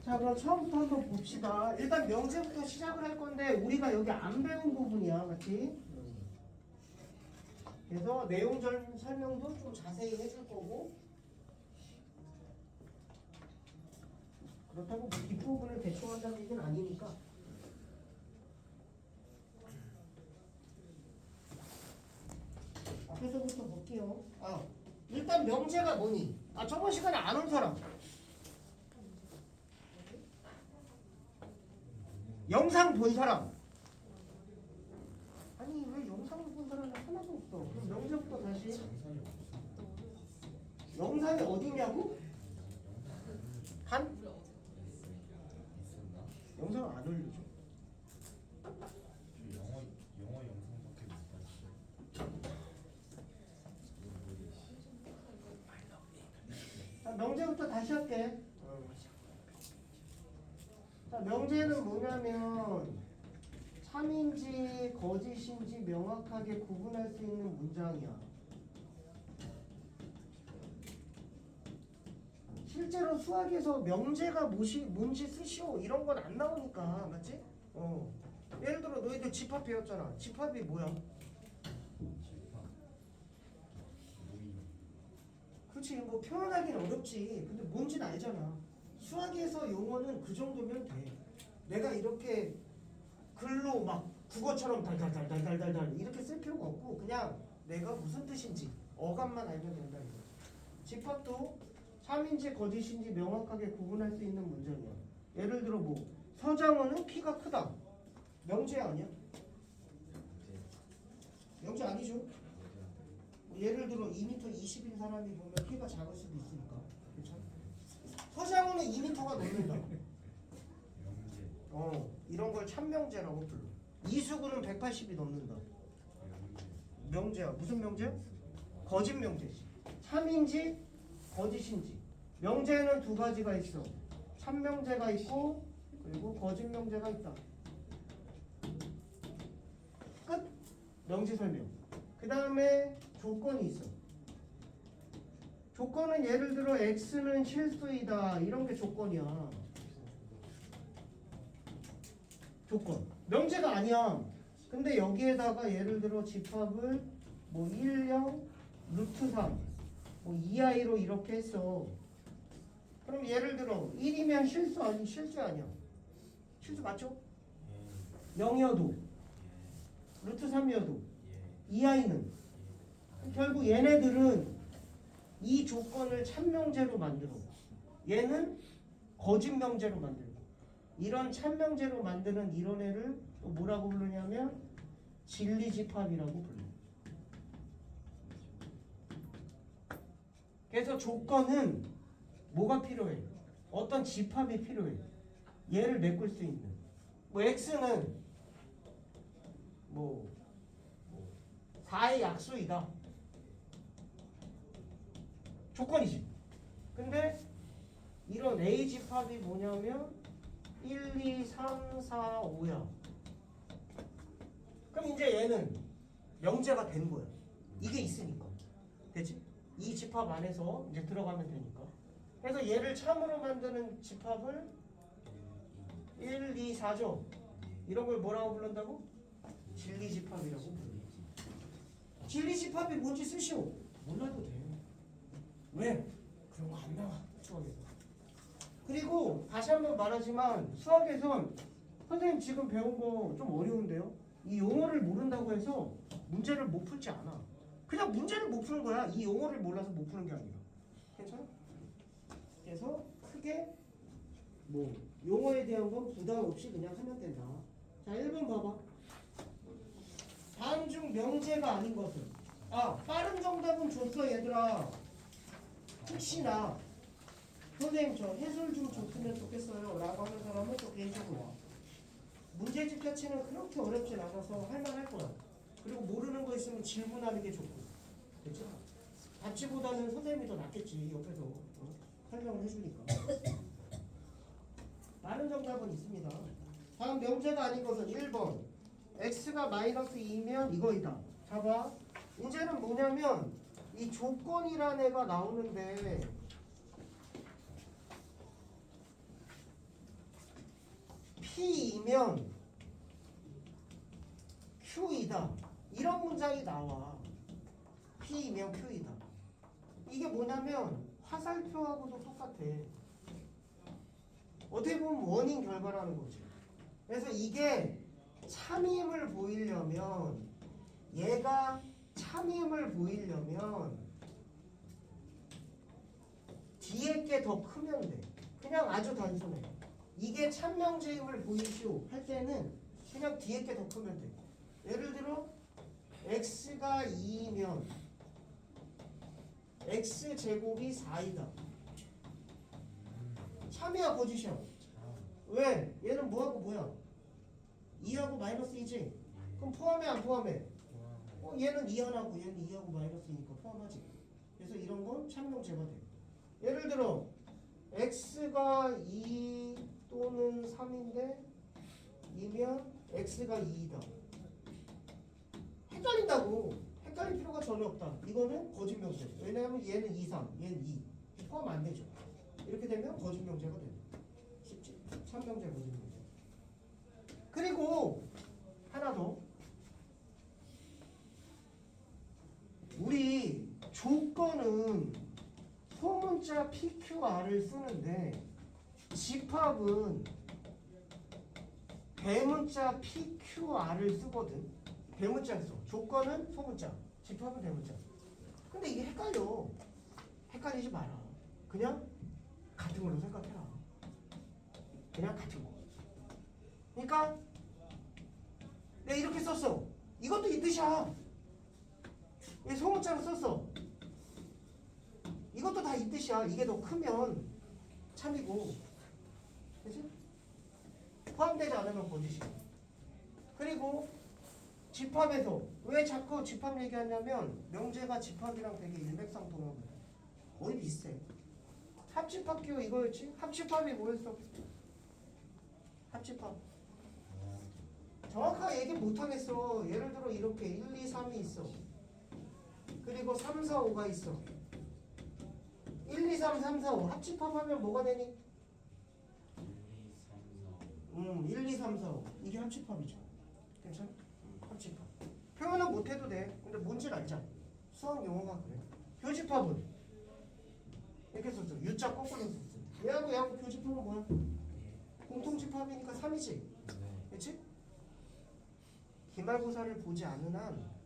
자, 그럼 처음부터 한번 봅시다. 일단 명제부터 시작을 할 건데 우리가 여기 안 배운 부분이야, 맞지? 그래서 내용 설명도 좀 자세히 해줄 거고, 그렇다고 뭐 뒷부분을 대충 한다는 얘기는 아니니까. 앞에서부터 볼게요. 일단 명제가 뭐니? 저번 시간에 안 온 사람. 영상 본 사람. 아니 왜 영상을 본 사람이 하나도 없어? 그럼 명제부터 다시. 영상이 어디냐고? 영상을 안 올려줘. 영어 영상밖에 못 봤어요. 자, 명제부터 다시 할게. 자, 명제는 뭐냐면 참인지 거짓인지 명확하게 구분할 수 있는 문장이야. 실제로 수학에서 명제가 뭔지 쓰시오 이런 건 안 나오니까, 맞지? 예를 들어 너희들 집합 배웠잖아. 집합이 뭐야? 그렇지, 뭐 표현하기는 어렵지. 근데 뭔지는 알잖아. 수학에서 용어는 그 정도면 돼. 내가 이렇게 글로 막 국어처럼 달달달달달달 이렇게 쓸 필요가 없고 그냥 내가 무슨 뜻인지 어감만 알면 된다 이거. 집합도 참인지 거짓인지 명확하게 구분할 수 있는 문장이야. 예를 들어 뭐 서장훈은 키가 크다. 명제 아니야? 명제 아니죠? 예를 들어 2m 20인 사람이 보면 키가 작을 수도 있으니까. 그렇죠? 서장훈은 2m가 넘는다. 이런 걸 참명제라고 불러. 이수근은 180이 넘는다. 명제야. 무슨 명제야? 거짓 명제지. 참인지 거짓인지. 명제는 두 가지가 있어. 참명제가 있고 그리고 거짓 명제가 있다. 끝. 명제 설명. 그 다음에 조건이 있어. 조건은 예를 들어 X는 실수이다 이런 게 조건이야. 조건. 명제가 아니야. 근데 여기에다가 예를 들어 집합을 뭐 1, 0, 루트 3, 뭐 2i로 이렇게 했어. 그럼 예를 들어 1이면 실수 아니야. 실수 맞죠? 0이어도 루트 3이어도 2i는 결국 얘네들은 이 조건을 참명제로 만들어. 얘는 거짓 명제로 만들고. 이런 참명제로 만드는 이런 애를 또 뭐라고 부르냐면 진리집합이라고 불러. 그래서 조건은 뭐가 필요해? 어떤 집합이 필요해. 얘를 메꿀 수 있는. 뭐 x는 뭐 4의 약수이다. 조건이지. 근데 이런 A 집합이 뭐냐면 1, 2, 3, 4, 5야. 그럼 이제 얘는 명제가 된 거야. 이게 있으니까. 됐지? 이 집합 안에서 이제 들어가면 되니까. 그래서 얘를 참으로 만드는 집합을 1, 2, 4죠. 이런 걸 뭐라고 부른다고? 진리집합이라고 부르지. 진리집합이 뭔지 쓰시오. 몰라도 돼. 왜? 그런 거 안 나와. 수학에서. 그리고 다시 한번 말하지만 수학에선 선생님 지금 배운 거 좀 어려운데요. 이 용어를 모른다고 해서 문제를 못 풀지 않아. 그냥 문제를 못 푸는 거야. 이 용어를 몰라서 못 푸는 게 아니라. 괜찮아? 그래서 크게 뭐 용어에 대한 건 부담 없이 그냥 하면 된다. 자, 1번 봐봐. 다음 중 명제가 아닌 것은. 빠른 정답은 줬어 얘들아. 혹시나 선생님 저 해설 좀 줬으면 좋겠어요 라고 하는 사람은 또 개인적으로 문제집 자체는 그렇게 어렵진 않아서 할만할 거야. 그리고 모르는 거 있으면 질문하는 게 좋고. 그렇죠? 답지보다는 선생님이 더 낫겠지. 옆에서 설명을 해주니까. 많은 정답은 있습니다. 다음 명제가 아닌 것은 1번 x가 마이너스 2면 이거이다. 봐봐. 이제는 뭐냐면 이 조건이라는 애가 나오는데 P이면 Q이다. 이런 문장이 나와. P이면 Q이다. 이게 뭐냐면 화살표하고도 똑같아. 어떻게 보면 원인 결과라는 거지. 그래서 이게 참임을 보이려면 얘가 참임을 보이려면 뒤에 게 더 크면 돼. 그냥 아주 단순해. 이게 참명제임을 보이시오 할 때는 그냥 뒤에 게 더 크면 돼. 예를 들어 x가 2면 x제곱이 4이다. 참이야 거짓이야? 왜? 얘는 뭐하고 뭐야? 2하고 마이너스 2지? 그럼 포함해 안 포함해? 얘는 2 하나고 얘는 2하고 마이너스 2니까 포함하지. 그래서 이런 건 참명제가 돼. 예를 들어 x가 2 또는 3인데 2면 x가 2이다. 헷갈린다고. 헷갈릴 필요가 전혀 없다. 이거는 거짓명제. 왜냐하면 얘는 2, 3, 얘는 2. 포함 안 되죠. 이렇게 되면 거짓명제가 된다. 쉽지? 참명제, 거짓명제. 그리고 하나 더. 우리 조건은 소문자 PQR을 쓰는데 집합은 대문자 PQR을 쓰거든. 대문자 써. 조건은 소문자, 집합은 대문자. 근데 이게 헷갈려. 헷갈리지 마라. 그냥 같은 걸로 생각해라. 그냥 같은 거. 그러니까 내가 이렇게 썼어. 이것도 이 뜻이야. 왜 소문자로 썼어? 이것도 다 이 뜻이야. 이게 더 크면 참이고, 그치? 포함되지 않으면 거짓이야. 그리고 집합에서 왜 자꾸 집합 얘기하냐면 명제가 집합이랑 되게 일맥상통하고 거의 비슷해. 합집합 기호 이거였지? 합집합이 뭐였어? 합집합. 정확하게 얘기 못하겠어. 예를 들어 이렇게 1, 2, 3이 있어. 그리고 3, 4, 5가 있어. 1, 2, 3, 3, 4, 5 합집합하면 뭐가 되니? 1, 2, 3, 4, 5 이게 합집합이죠. 괜찮아? 합집합. 표현은 못해도 돼. 근데 뭔지는 알자. 수학 용어가 그래. 교집합은 이렇게 썼죠. U자 거꾸로 썼어. 얘하고 교집합은 뭐야? 공통집합이니까 3이지. 그렇지? 기말고사를 보지 않는 한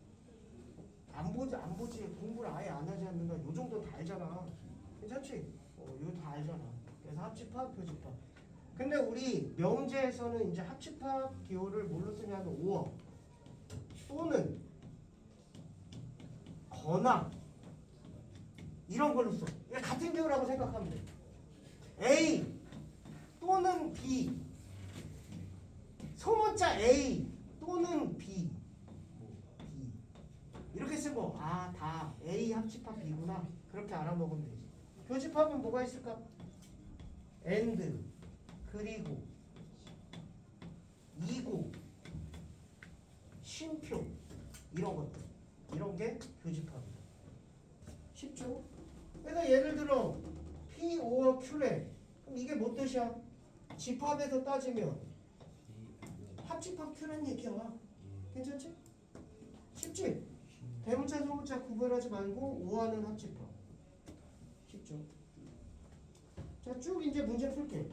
안 보지 공부를 아예 안 하지 않는 한 요 정도 다 알잖아. 괜찮지? 이거 다 알잖아. 그래서 합집합, 교집합. 근데 우리 명제에서는 이제 합집합 기호를 뭘로 쓰냐면 5어 또는 거나 이런 걸로 써. 같은 기호라고 생각하면 돼. A 또는 B 소문자 A 또는 B 이렇게 쓰고 다 A 합집합 B구나 그렇게 알아먹으면 되지. 교집합은 뭐가 있을까? and 그리고 이고 쉼표 이런 것들 이런 게 교집합이다. 쉽죠? 그래서 예를 들어 P, O와 Q래. 그럼 이게 뭔 뜻이야? 집합에서 따지면 합집합 Q란 얘기야. 괜찮지? 쉽지? 대문자 소문자 구별하지 말고 5와는 합집합. 쉽죠? 자, 쭉 이제 문제 풀게.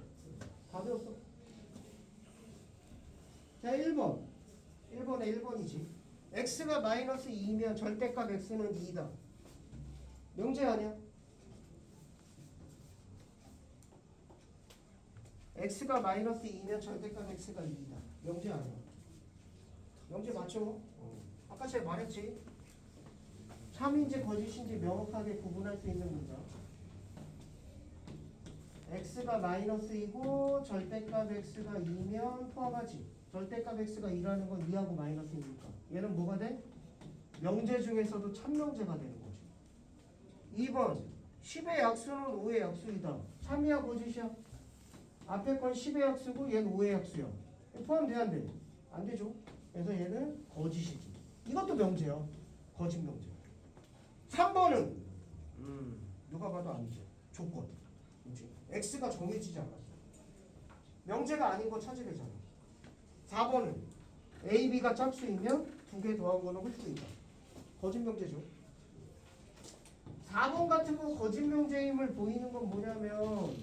다 배웠어? 자, 1번. 1번에 1번이지. x가 마이너스 2면 절대값 x는 2다. 명제 아니야? x가 마이너스 2면 절대값 x가 2다. 명제 아니야? 명제 맞죠? 아까 제가 말했지. 참인지 거짓인지 명확하게 구분할 수 있는 문장. x가 마이너스이고 절대값 x가 2면 포함하지. 절대값 x가 2라는 건 2하고 마이너스이니까. 얘는 뭐가 돼? 명제 중에서도 참명제가 되는 거지. 2번 10의 약수는 5의 약수이다. 참이야 거짓이야? 앞에 건 10의 약수고 얘는 5의 약수야. 포함돼 안 돼? 안 되죠. 그래서 얘는 거짓이지. 이것도 명제야. 거짓 명제. 3번은 누가 봐도 아니죠. 조건. 그치? x가 정해지지 않았어. 명제가 아닌 거 찾으려잖아. 4번은 A, B가 짝수이면 두 개 더한 거는 홀수도 있다. 거짓 명제죠. 4번 같은 거 거짓 명제임을 보이는 건 뭐냐면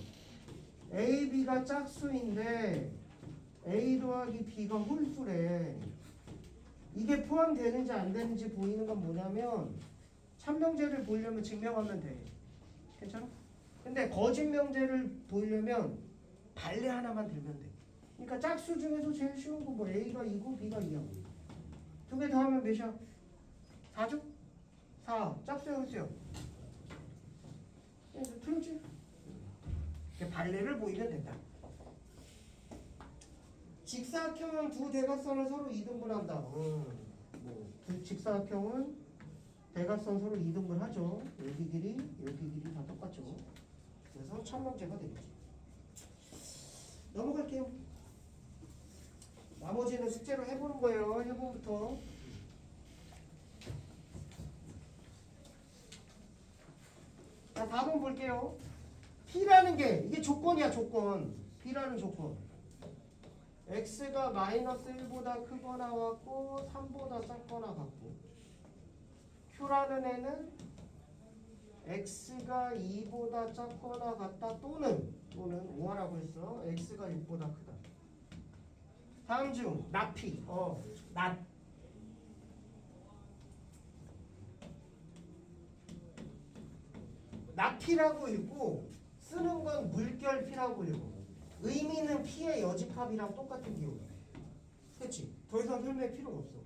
A, B가 짝수인데 A 더하기 B가 홀수래. 이게 포함되는지 안 되는지 보이는 건 뭐냐면 참명제를 보려면 증명하면 돼. 괜찮아? 근데 거짓 명제를 보려면 발레 하나만 들면 돼. 그러니까 짝수 중에서 제일 쉬운 거 뭐 A가 2고 B가 2야. 두 개 더하면 몇이야? 4죠? 4. 짝수야 홀수야? 틀렸지? 발레를 보이면 된다. 직사각형은 두 대각선을 서로 이등분한다. 두 직사각형은 대각선 서로 이등분하죠. 여기 길이 다 똑같죠. 그래서 참명제가 되겠지. 넘어갈게요. 나머지는 숙제로 해보는 거예요. 1번부터. 자, 4번 볼게요. P라는 게 이게 조건이야, 조건. P라는 조건. X가 마이너스 1보다 크거나 같고 3보다 작거나 같고 Q라는 애는 X가 2보다 작거나 같다 또는 5하라고 했어. X가 6보다 크다. 다음 중 not P. not P라고 읽고 쓰는 건 물결 P라고 읽어. 의미는 P의 여집합이랑 똑같은 기호야. 그치? 더 이상 설명할 필요가 없어.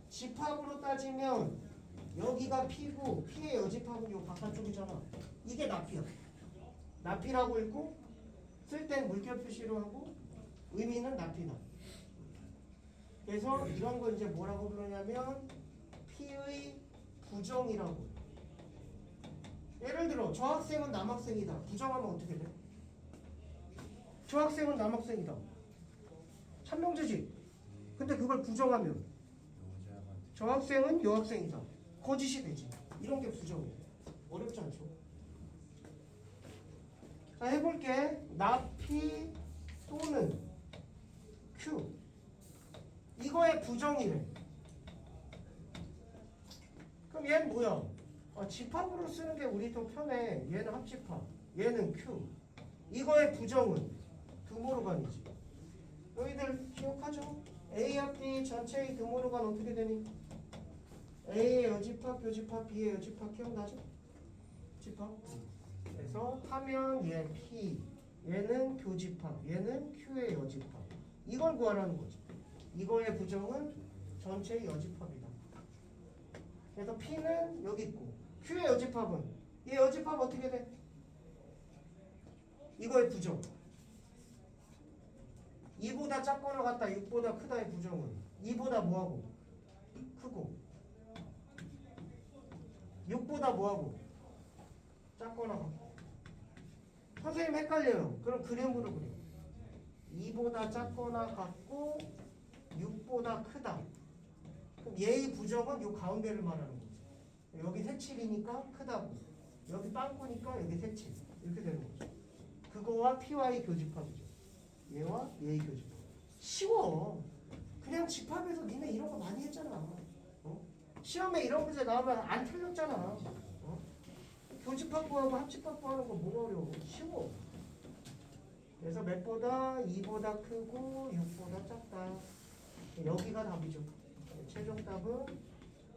집합으로 따지면 여기가 P고 P의 여집합은 요 바깥쪽이잖아. 이게 나피야. 나피라고 읽고 쓸 땐 물결 표시로 하고 의미는 나피다. 그래서 이런 거 이제 뭐라고 부르냐면 P의 부정이라고. 예를 들어 저 학생은 남학생이다. 부정하면 어떻게 돼? 저 학생은 남학생이다. 참명제지. 근데 그걸 부정하면 저 학생은 여학생이다. 거짓이 되지. 이런 게 부정이에요. 어렵지 않죠? 자, 해볼게. 나 P 또는 Q. 이거의 부정이래. 그럼 얘는 뭐야? 집합으로 쓰는 게 우리 더 편해. 얘는 합집합. 얘는 Q. 이거의 부정은 드모르간이지. 너희들 기억하죠? A와 B 전체의 드모르간 어떻게 되니? A의 여집합, 교집합, B의 여집합 기억나죠? 집합. 그래서 하면 얘 P, 얘는 교집합, 얘는 Q의 여집합. 이걸 구하라는 거지. 이거의 부정은 전체의 여집합이다. 그래서 P는 여기 있고 Q의 여집합은 얘 여집합 어떻게 돼? 이거의 부정 2보다 작거나 같다 6보다 크다의 부정은 2보다 뭐하고? 크고 6보다 뭐하고? 작거나 같고. 선생님 헷갈려요. 그럼 그림으로 그려. 2보다 작거나 같고 6보다 크다. 그럼 얘의 부정은 요 가운데를 말하는 거지. 여기 색칠이니까 크다고, 여기 빵꾸니까 여기 색칠, 이렇게 되는 거죠. 그거와 P와의 교집합이죠. 얘와 얘의 교집합. 쉬워. 그냥 집합에서 니네 이런 거 많이 했잖아. 시험에 이런 문제 나오면 안 틀렸잖아. 교집합 구하고 합집합 구하는 거 뭐가 어려워. 쉬워. 그래서 몇보다 2보다 크고 6보다 작다. 여기가 답이죠. 최종 답은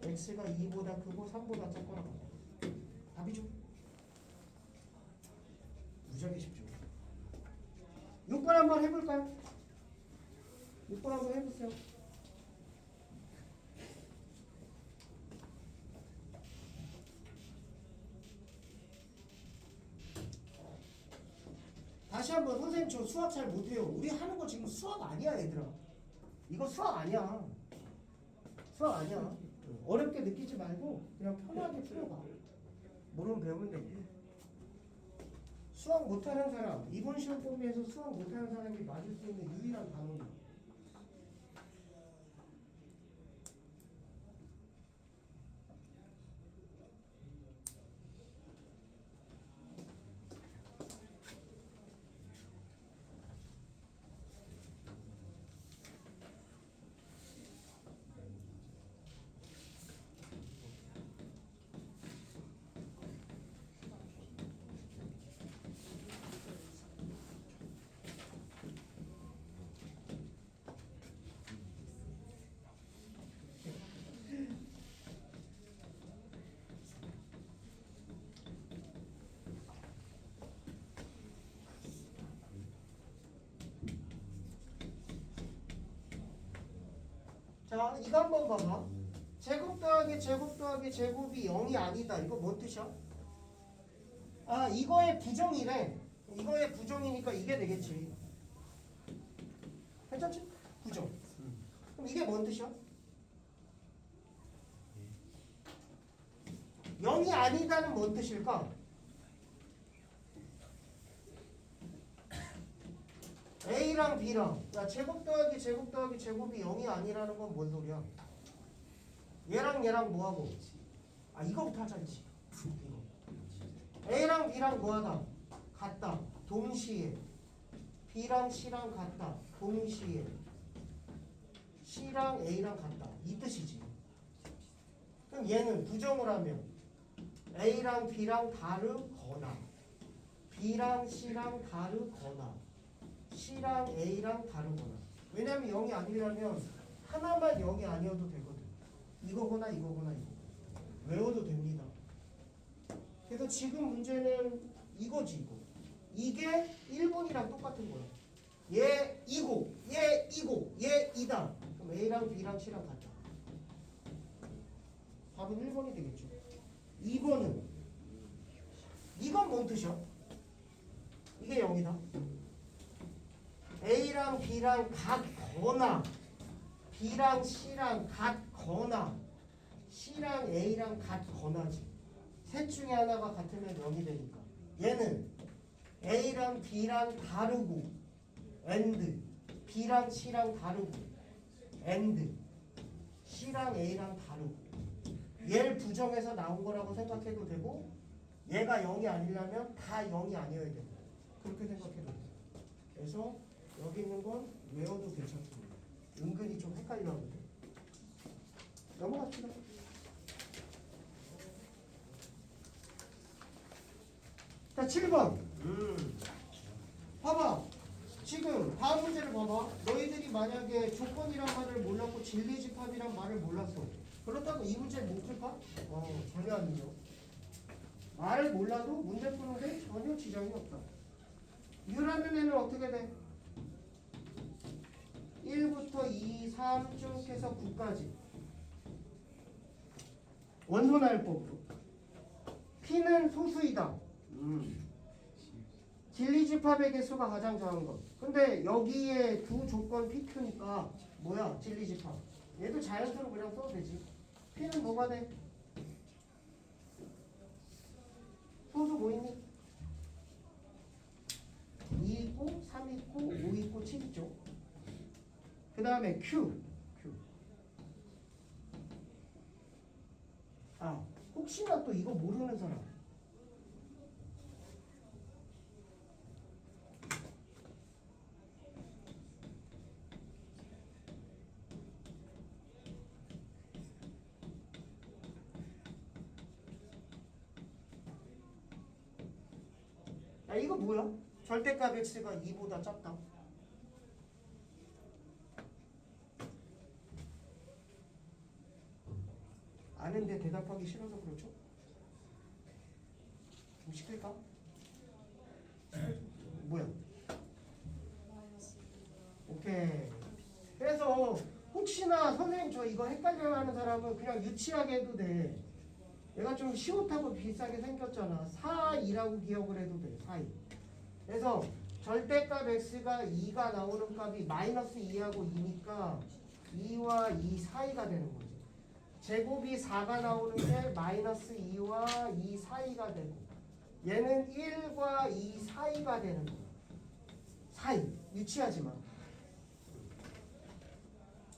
X가 2보다 크고 3보다 작거나 같다. 답이죠. 무지하게 쉽죠. 6번 한번 해볼까요? 6번 한번 해보세요. 다시 한번 선생님 저 수학 잘 못해요. 우리 하는 거 지금 수학 아니야 얘들아. 이거 수학 아니야. 수학 아니야. 어렵게 느끼지 말고 그냥 편하게 풀어봐. 모르면 배우면 돼. 수학 못하는 사람, 이번 시험 범위에서 수학 못하는 사람이 맞을 수 있는 유일한 단어는 자, 이거 한번 봐봐. 제곱 더하기 제곱 더하기 제곱이 0이 아니다. 이거 뭔 뜻이야? 아, 이거의 부정이래. 이거의 부정이니까 이게 되겠지. 괜찮지? 부정. 그럼 이게 뭔 뜻이야? 0이 아니다는 뭔 뜻일까? A랑 B랑 야 제곱 더하기 제곱 더하기 제곱이 0이 아니라는 건 뭔 소리야? 얘랑 얘랑 뭐하고? 아 이거부터 하자지. 이거. A랑 B랑 뭐하다? 같다. 동시에. B랑 C랑 같다. 동시에. C랑 A랑 같다. 이 뜻이지. 그럼 얘는 부정을 하면 A랑 B랑 다르거나 B랑 C랑 다르거나 C랑 A랑 다르거나. 왜냐면 0이 아니라면 하나만 0이 아니어도 되거든. 이거거나 이거거나 이거. 외워도 됩니다. 그래서 지금 문제는 이거지 이거. 이게 1번이랑 똑같은 거야. 얘 이고 얘 이고 얘 이다. 그럼 A랑 B랑 C랑 같다. 답은 1번이 되겠죠. 2번은 이건 뭔 뜻이야? 이게 0이다. A랑 B랑 같거나 B랑 C랑 같거나 C랑 A랑 같거나지. 셋 중에 하나가 같으면 0이 되니까. 얘는 A랑 B랑 다르고 and B랑 C랑 다르고 and C랑 A랑 다르고 얘를 부정해서 나온 거라고 생각해도 되고 얘가 0이 아니려면 다 0이 아니어야 되고 그렇게 생각해도 돼. 그래서 여기 있는 건 외워도 괜찮습니다. 은근히 좀 헷갈리는데 넘어갑시다. 자 7번 봐봐. 지금 다음 문제를 봐봐. 너희들이 만약에 조건이란 말을 몰랐고 진리집합이란 말을 몰랐어. 그렇다고 이 문제를 못 풀까? 전혀 아니죠. 말을 몰라도 문제 푸는데 전혀 지장이 없다. U라는 애는 어떻게 돼? 1부터 2, 3 쭉 해서 9까지 원소날법으로 P는 소수이다. 진리집합의 개수가 가장 작은 것. 근데 여기에 두 조건 PQ니까 뭐야? 진리집합. 얘도 자연수로 그냥 써도 되지. P는 뭐가 돼? 소수 뭐 있니? 2 있고 3 있고 5 있고 7 있죠. 그 다음에 Q. 아 혹시나 또 이거 모르는 사람. 야 이거 뭐야? 절대값 x가 2보다 작다. 아는데 대답하기 싫어서 그렇죠? 좀 시킬까? 뭐야? 오케이. 그래서 혹시나 선생님 저 이거 헷갈려하는 사람은 그냥 유치하게 해도 돼. 얘가 좀 시옷하고 비슷하게 생겼잖아. 4,2라고 기억을 해도 돼. 4,2. 그래서 절대값 x가 2가 나오는 값이 마이너스 2하고 2니까 2와 2 사이가 되는 거지. 제곱이 4가 나오는 게 마이너스 2와 2 사이가 되고 얘는 1과 2 사이가 되는 거야. 사이. 유치하지 마.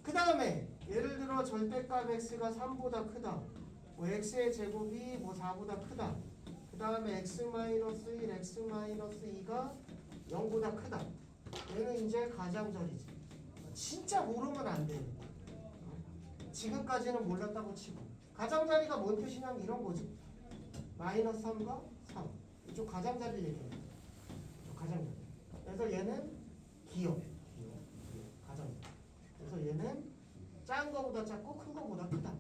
그 다음에 예를 들어 절대값 x가 3보다 크다. 뭐 x의 제곱이 뭐 4보다 크다. 그 다음에 x-1, x-2가 0보다 크다. 얘는 이제 가장자리지. 진짜 모르면 안 돼. 지금까지는 몰랐다고 치고. 가장자리가 뭔 뜻이냐면 이런 거지. 마이너스 3과 3. 이쪽 가장자리를 얘기해. 가장자리. 그래서 얘는 기억. 가장자리. 그래서 얘는 작은 거보다 작고 큰 거보다 크다.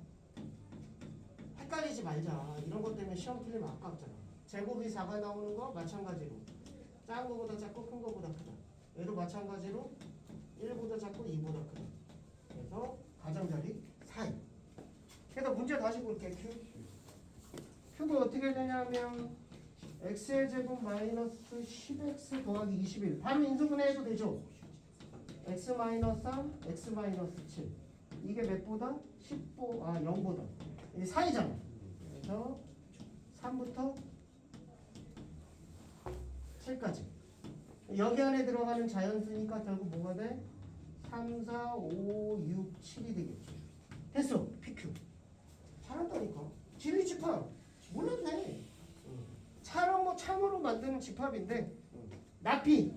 헷갈리지 말자. 이런 것 때문에 시험 틀리면 아깝잖아. 제곱이 4가 나오는 거 마찬가지로 작은 거보다 작고 큰 거보다 크다. 얘도 마찬가지로 1보다 작고 2보다 크다. 그래서 가장자리 하면 x의 제곱 마이너스 10x 더하기 21 바로 인수분해해도 되죠? x 마이너스 3, x 마이너스 7 이게 몇보다? 0보다 이게 4이잖아. 그래서 3부터 7까지 여기 안에 들어가는 자연수니까 결국 뭐가 돼? 3, 4, 5, 6, 7이 되겠지. 됐어. PQ. 잘한다니까. 진리 집합. 몰라도 돼. 참으로 만드는 집합인데 나피.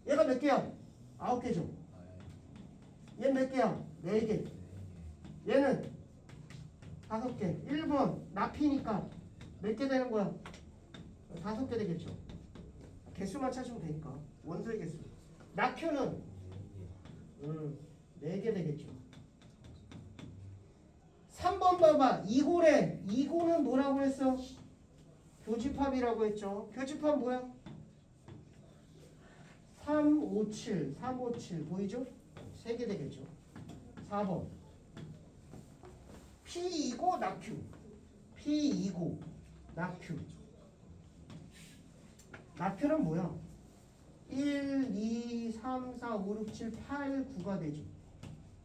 얘가 몇 개야? 9개죠. 얘는 몇 개야? 4개. 얘는 5개. 1번 나피니까 몇 개 되는 거야? 5개 되겠죠. 개수만 찾으면 되니까. 원소의 개수. 낙표는 4개 되겠죠. 3번 봐봐. 이고래. 이고는 뭐라고 했어? 교집합이라고 했죠. 교집합 뭐야? 3, 5, 7. 3, 5, 7. 보이죠? 3개 되겠죠. 4번. P2고 낙큐. P2고 낙큐. 낙표는 뭐야? 1, 2, 3, 4, 5, 6, 7, 8, 9가 되죠.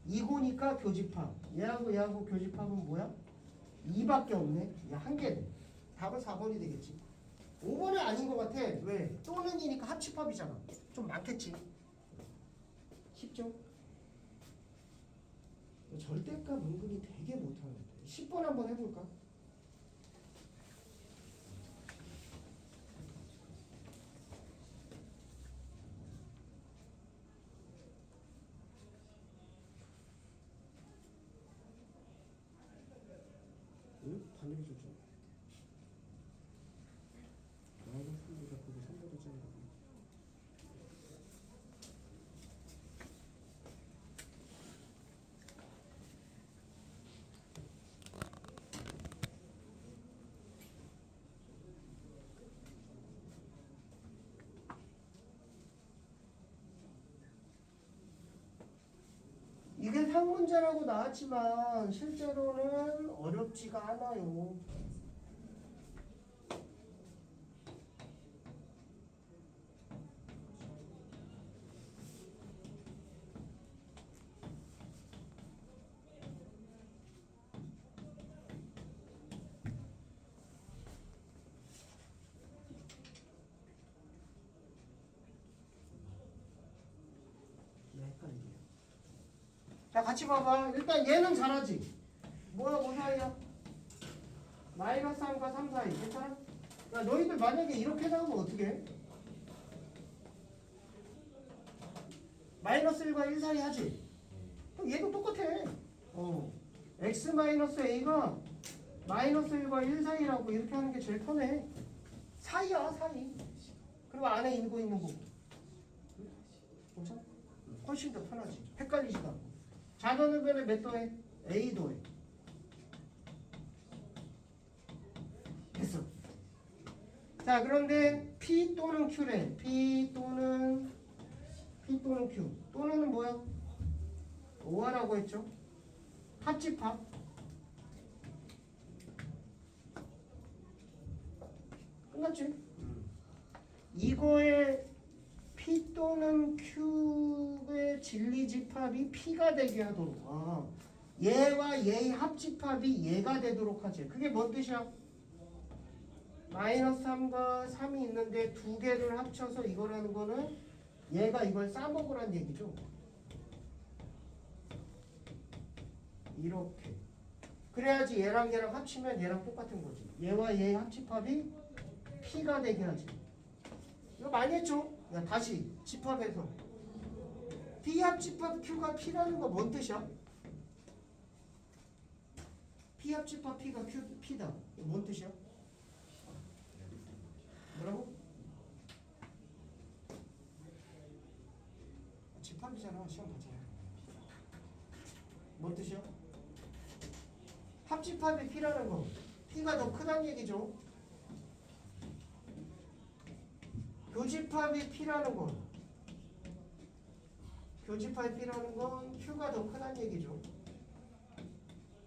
2고니까 교집합. 얘하고 교집합은 뭐야? 2밖에 없네. 한 개 돼. 답은 4번이 되겠지. 5번은 아닌 것 같아. 왜? 또는 이니까 합집합이잖아. 좀 많겠지. 쉽죠? 절대값 은근히 되게 못하는데. 10번 한번 해볼까? 반대로 줬죠. 마이너스 3보다 그게 3보다 작은 이게 상문제라고 나왔지만 실제로는 어렵지가 않아요. 자, 같이 봐봐. 일단 얘는 잘하지. 뭐야, 뭐 사이야? 마이너스 3과 3 사이. 괜찮아? 야, 너희들 만약에 이렇게 나오면 어떻게 해? 마이너스 1과 1 사이 하지? 그럼 얘도 똑같아. x 마이너스 a가 마이너스 1과 1 사이라고 이렇게 하는 게 제일 편해. 사이야, 사이. 그리고 안에 있는 거 있는 거. 괜찮아? 훨씬 더 편하지. 헷갈리지도 않고. 자전흡연에 몇 도에? A 도에. 됐어. 자, 그런데 P 또는 Q래. P 또는 Q. 또는은 뭐야? 오하라고 했죠. 합집합. 끝났지? 이거의 P 또는 Q의 진리집합이 P가 되게 하도록 얘와 얘의 합집합이 얘가 되도록 하지. 그게 뭔 뜻이야? 마이너스 3과 3이 있는데 두 개를 합쳐서 이거라는 거는 얘가 이걸 싸먹으란 얘기죠. 이렇게. 그래야지 얘랑 얘랑 합치면 얘랑 똑같은 거지. 얘와 얘의 합집합이 P가 되게 하지. 이거 많이 했죠? 야, 다시 집합해서 P 합집합 Q가 P라는 거 뭔 뜻이야? P 합집합 P가 P다. 뭔 뜻이야? 뭐라고? 집합이잖아. 시험 봤잖아. 뭔 뜻이야? 합집합이 P라는 거. P가 더 크다는 얘기죠. 교집합이 P라는 건 Q가 더 크다는 얘기죠.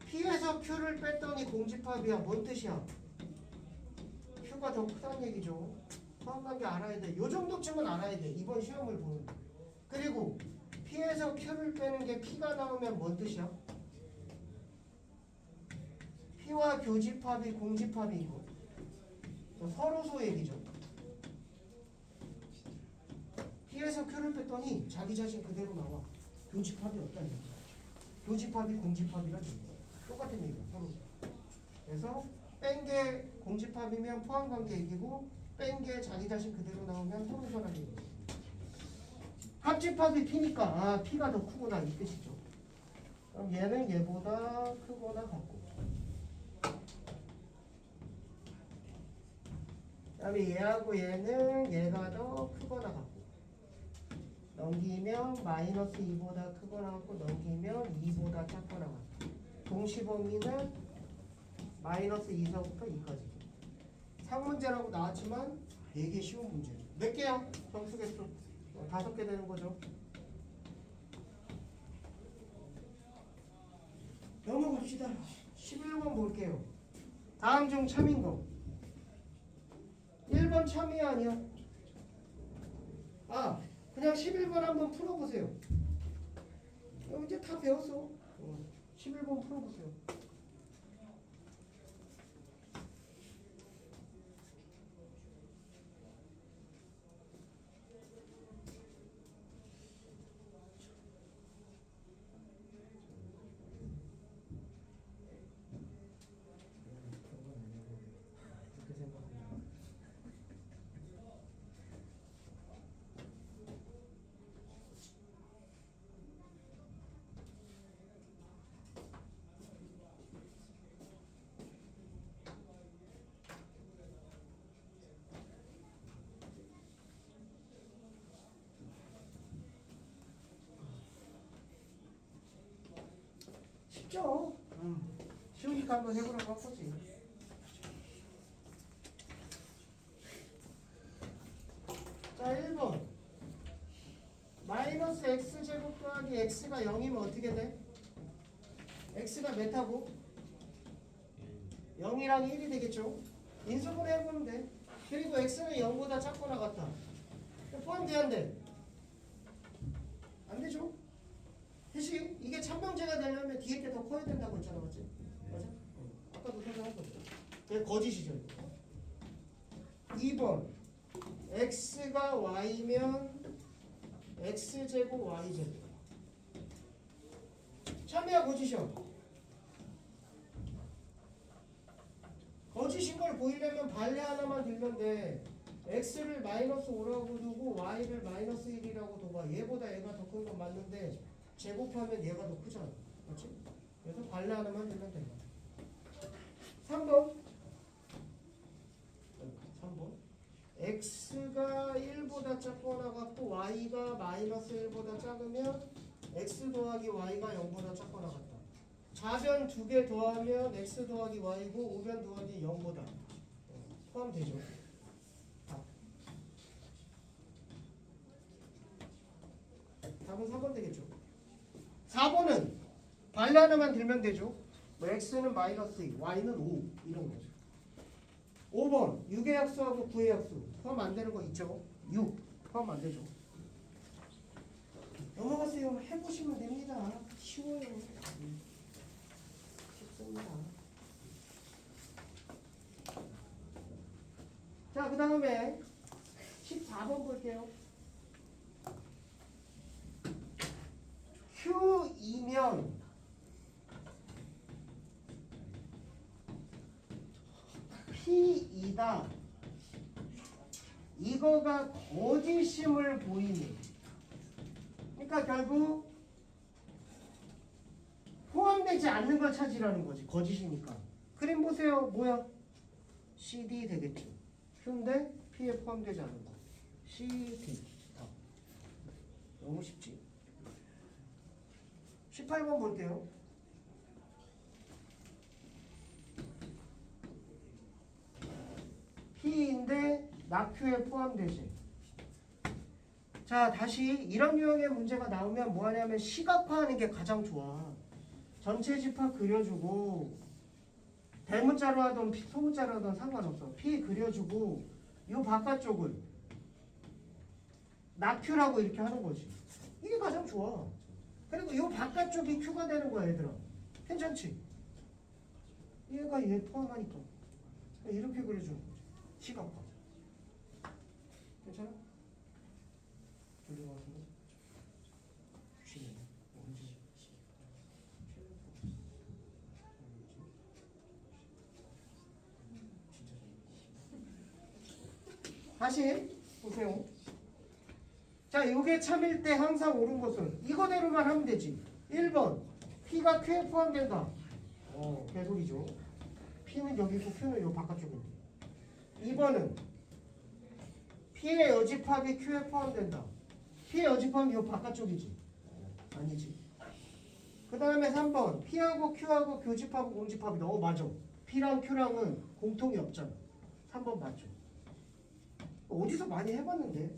P에서 Q를 뺐더니 공집합이야. 뭔 뜻이야? Q가 Q가 더 크다는 얘기죠. 포함관계 알아야 돼. 요 정도쯤은 알아야 돼. 이번 시험을 보는. 그리고 P에서 Q를 빼는 게 P가 나오면 뭔 뜻이야? P와 교집합이 공집합이 이거. 서로소 얘기죠. P에서 Q를 뺐더니 자기 자신 그대로 나와. 교집합이 없다는 얘기야. 교집합이 공집합이란 얘기야. 똑같은 얘기야. 서로소. 그래서 뺀 게 공집합이면 포함관계 얘기고 뺀 게 자기 자신 그대로 나오면 서로소라는 얘기야. 합집합이 P니까 아 P가 더 크구나 이 뜻이죠. 그럼 얘는 얘보다 크거나 같고 그다음에 얘하고 얘는 얘가 더 크거나 같고 넘기면 마이너스 2보다 크거나 같고 넘기면 2보다 작거나 같고 동시범위는 마이너스 2서부터 2까지 상문제라고 나왔지만 되게 쉬운 문제죠. 몇 개야? 정수 개수 5개 되는 거죠. 넘어갑시다. 11번 볼게요. 다음 중 참인 거 1번 참이 아니야. 아 그냥 11번 한번 풀어보세요. 이제 다 배웠어. 11번 풀어보세요. 쉽죠? 쉬우니까 한번 해보라고 한 거지. 자 1번 마이너스 x제곱 더하기 x가 0이면 어떻게 돼? x가 몇 하고? 0이랑 1이 되겠죠? 인수분해 해보면 돼. 그리고 x는 0보다 작거나 같다. 포함돼 안 돼? 안 되죠? 대신 이게 참명제가 되려면 뒤에 게 더 커야 된다고 했잖아, 맞지? 맞아? 아까도 설명했거든. 그게 거짓이죠. 2번 x가 y면 x제곱 y제곱. 참이야 거짓이야? 거짓인 걸 보이려면 발레 하나만 들면 돼. x를 마이너스 5라고 두고 y를 마이너스 1이라고 둬봐. 얘보다 얘가 더 큰 건 맞는데 제곱하면 얘가 더 크잖아. 그렇지? 그래서 발레 하나만 들면 된다. 3번. x가 1보다 작거나 같고 y가 마이너스 1보다 작으면 x 더하기 y가 0보다 작거나 같다. 좌변 2개 더하면 x 더하기 y고 우변 더하기 0보다 포함되죠. 답은 4번 되겠죠. 4번은 발레 하나만 들면 되죠. 뭐 x는 마이너스 2, y는 5 이런 거죠. 5번 6의 약수하고 9의 약수 포함 안 되는 거 있죠. 6 포함 안 되죠. 넘어가세요. 해보시면 됩니다. 쉬워요. 쉽습니다. 자, 그 다음에 14번 볼게요. Q이면 P이다. 이거가 거짓임을 보이니. 그러니까 결국 포함되지 않는 걸 찾으라는 거지. 거짓이니까. 그림 보세요. 뭐야? CD 되겠죠. Q인데 P에 포함되지 않는 거. CD. 답. 너무 쉽지. 18번 볼게요. P인데 낙Q에 포함되지. 자, 다시 이런 유형의 문제가 나오면 뭐 하냐면 시각화하는 게 가장 좋아. 전체 집합 그려주고 대문자로 하던 소문자로 하던 상관없어. P 그려주고 요 바깥쪽을 낙Q라고 이렇게 하는 거지. 이게 가장 좋아. 그리고 요 바깥쪽이 Q가 되는 거야 얘들아. 괜찮지? 얘가 얘 포함하니까 이렇게 그려주는 거지. 시각화. 괜찮아? 돌린 거 같은데? 주시네. 언제? 다시 보세요. 자, 요게 참일 때 항상 옳은 것은 이거대로만 하면 되지. 1번 P가 Q에 포함된다. 개소리죠. P는 여기 있고 Q는 요 바깥쪽인데. 2번은 P의 여집합이 Q에 포함된다. P의 여집합이 요 바깥쪽이지. 아니지. 그 다음에 3번 P하고 Q하고 교집합하고 공집합이다. 맞아. P랑 Q랑은 공통이 없잖아. 3번 맞죠. 어디서 많이 해봤는데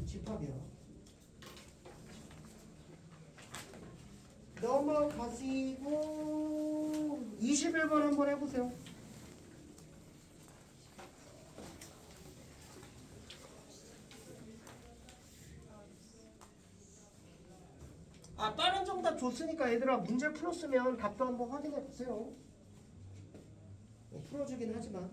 집합이야. 넘어가시고 21번 한번 해보세요. 다른 정답 줬으니까 얘들아 문제 풀었으면 답도 한번 확인해 보세요. 풀어주긴 하지만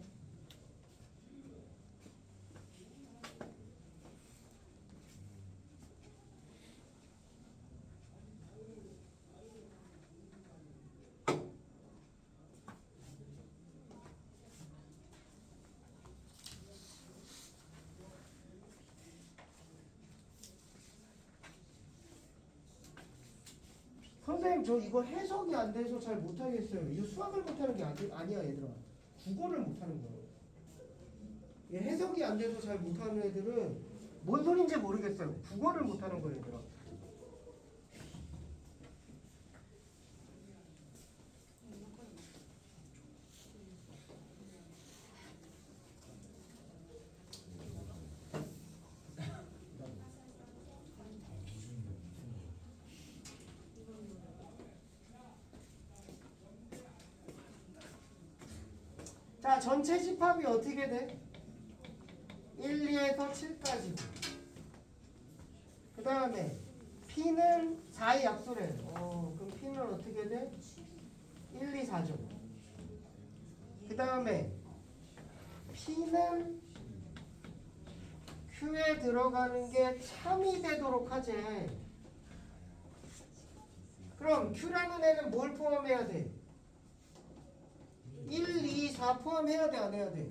선생님 저 이거 해석이 안 돼서 잘 못하겠어요. 이거 수학을 못하는 게 아니야 얘들아. 국어를 못하는 거야. 얘 해석이 안 돼서 잘 못하는 애들은 뭔 소린지 모르겠어요. 국어를 못하는 거야 얘들아. 자, 전체 집합이 어떻게 돼? 1, 2에서 7까지. 그 다음에 P는 4의 약수래. 그럼 P는 어떻게 돼? 1, 2, 4죠. 그 다음에 P는 Q에 들어가는 게 참이 되도록 하지. 그럼 Q라는 애는 뭘 포함해야 돼? 1, 2, 4 포함해야 돼, 안 해야 돼?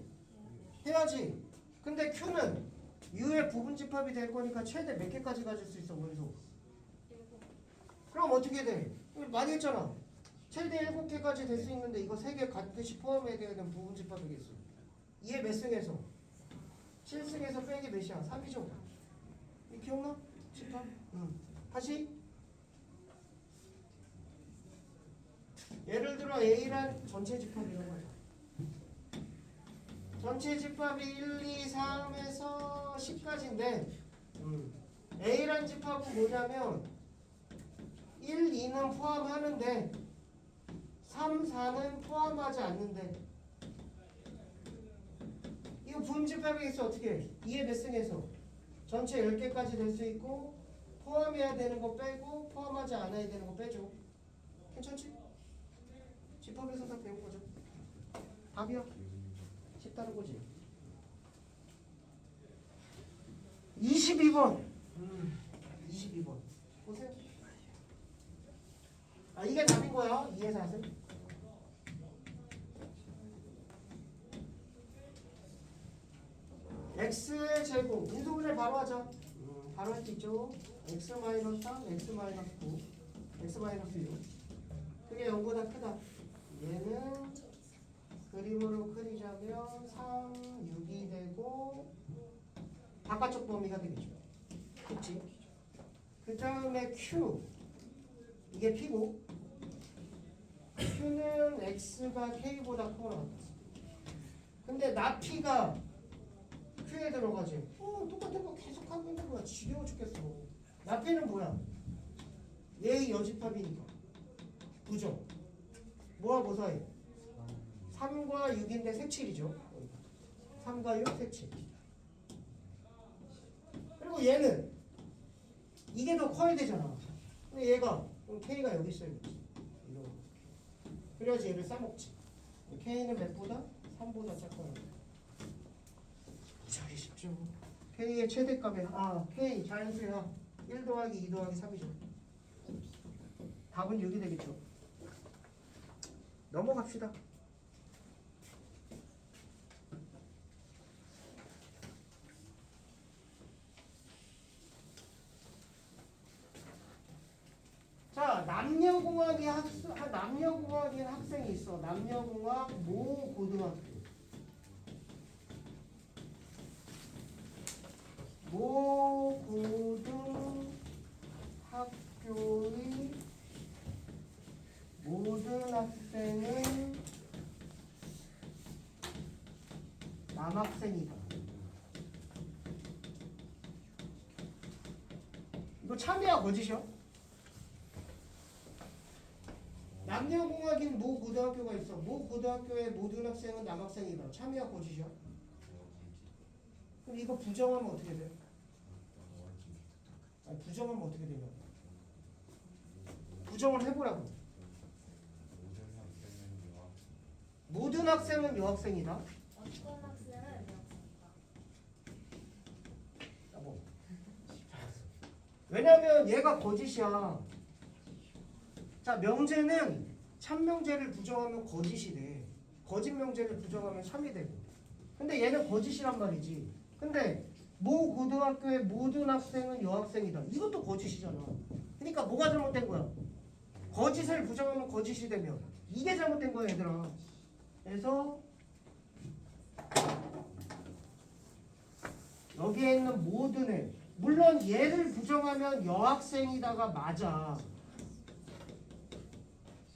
해야지. 근데 Q는 U의 부분집합이 될 거니까 최대 몇 개까지 가질 수 있어, 원소? 그럼 어떻게 돼? 많이 했잖아. 최대 7개까지 될 수 있는데 이거 3개 같이 포함해야 되는 부분집합이겠어. 2의 몇 승에서? 7승에서 빼기 몇이야? 3이죠? 이 기억나? 집합? 다시 예를 들어 A란 전체 집합이라고 하자. 전체 집합이 1, 2, 3에서 10까지인데 A란 집합은 뭐냐면 1, 2는 포함하는데 3, 4는 포함하지 않는데 이거 분집합이겠어. 어떻게 해? 2의 몇 승에서 전체 10개까지 될 수 있고 포함해야 되는 거 빼고 포함하지 않아야 되는 거 빼줘. 괜찮지? 집합에서 다 배운 거죠. 답이야. 쉽다는 거지. 22번. 22번. 보세요. 이게 답인 거야. 2의 4승. x의 제곱. 인수분해 바로 하자. 바로 할 수 있죠. x 마이너스 3, x 마이너스 9, x 마이너스 6. 그게 0보다 크다. 얘는 그림으로 그리자면 3, 6이 되고 바깥쪽 범위가 되겠죠. 그치? 그 다음에 Q 이게 P고 Q는 X가 K보다 크거나 같다. 근데 나 P가 Q에 들어가지. 똑같은 거 계속 하고 있는 거야. 지겨워 죽겠어. 나 P는 뭐야? 얘의 여집합이니까. 9점. 뭐와 뭐 사이? 3과 6인데 색칠이죠. 3과 6 색칠. 그리고 얘는 이게 더 커야 되잖아. 근데 얘가 그럼 K가 여기 있어야겠지. 이거. 그래야지 얘를 싸먹지. K는 몇보다? 3보다 작거나. 무지하게 쉽죠. K의 최대값에 K 자연수야. 1 더하기 2 더하기 3이죠. 답은 6이 되겠죠. 넘어갑시다. 자, 남녀공학인 학생이 있어. 남녀공학 모 고등학교. 모 고등학교의 모든 학생은 남학생이다. 이거 참이야 거짓이야? 남녀공학인 모 고등학교가 있어. 모 고등학교의 모든 학생은 남학생이다. 참이야 거짓이야? 그럼 이거 부정하면 어떻게 돼? 아니, 부정하면 어떻게 되냐? 부정을 해보라고. 모든 학생은 여학생이다. 어떤 학생은 여학생이다. 여보. 왜냐면 얘가 거짓이야. 자, 명제는 참 명제를 부정하면 거짓이 돼. 거짓 명제를 부정하면 참이 되고. 근데 얘는 거짓이란 말이지. 근데 모 고등학교의 모든 학생은 여학생이다. 이것도 거짓이잖아. 그러니까 뭐가 잘못된 거야? 거짓을 부정하면 거짓이 되면 이게 잘못된 거야, 얘들아. 그래서 여기에 있는 모든 애, 물론 얘를 부정하면 여학생이다가 맞아.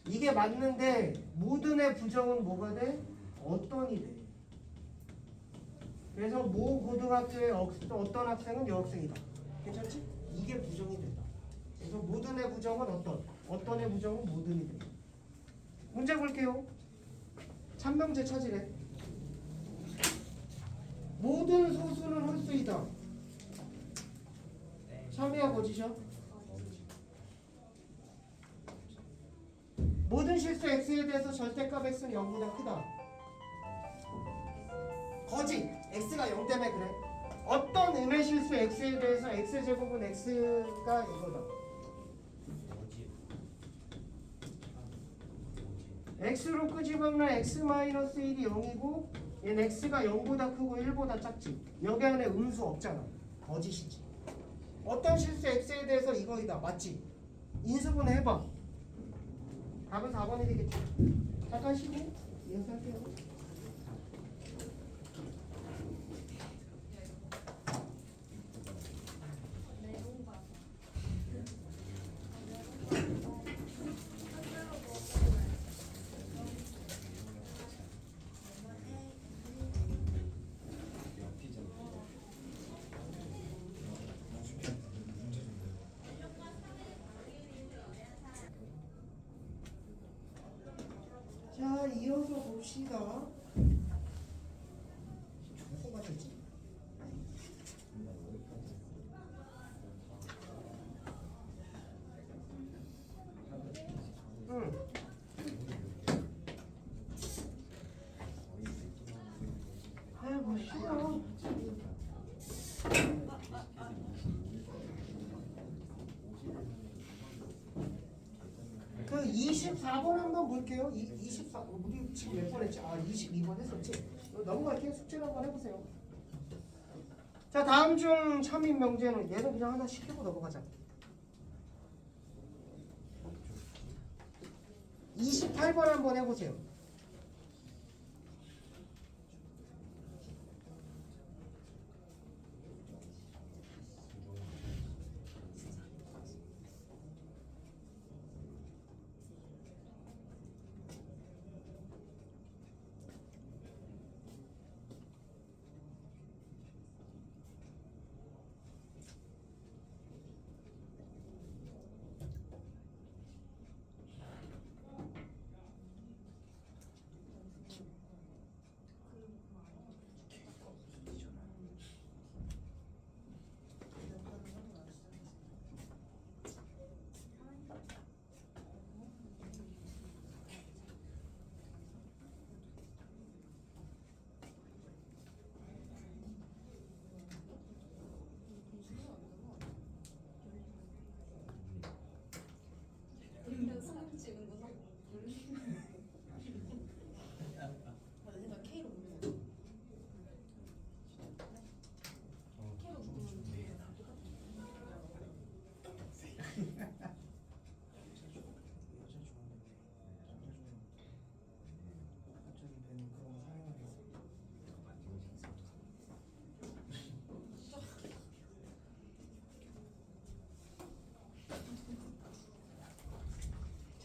이게 맞는데 모든 애 부정은 뭐가 돼? 어떤이 돼. 그래서 모 고등학교의 어떤 학생은 여학생이다. 괜찮지? 이게 부정이 된다. 그래서 모든 애 부정은 어떤 애 부정은 모든이 된다. 문제 볼게요. 참명제 찾으래. 모든 소수는 홀수이다. 참이야 거짓이야? 모든 실수 x에 대해서 절대값 x는 0보다 크다. 거짓. x가 0 때문에 그래. 어떤 음의 실수 x에 대해서 x제곱은 x가 이거다. x로 끄집으면 x-1이 0이고 얘는 x가 0보다 크고 1보다 작지. 여기 안에 음수 없잖아. 거짓이지. 어떤 실수 x에 대해서 이거이다. 맞지? 인수분 해봐. 답은 4번이 되겠지. 잠깐 쉬고 이어서 할게요. 자, 이어서 봅시다. 조금 맞췄지? 응. 아이고, 싫어. 그 24번 한번 볼게요. 24, 우리 지금 몇 번 했지? 22번 했었지? 넘어갈게요. 숙제를 한번 해보세요. 자, 다음 중 참인 명제는 얘는 그냥 하나 시키고 넘어가자. 28번 한번 해보세요.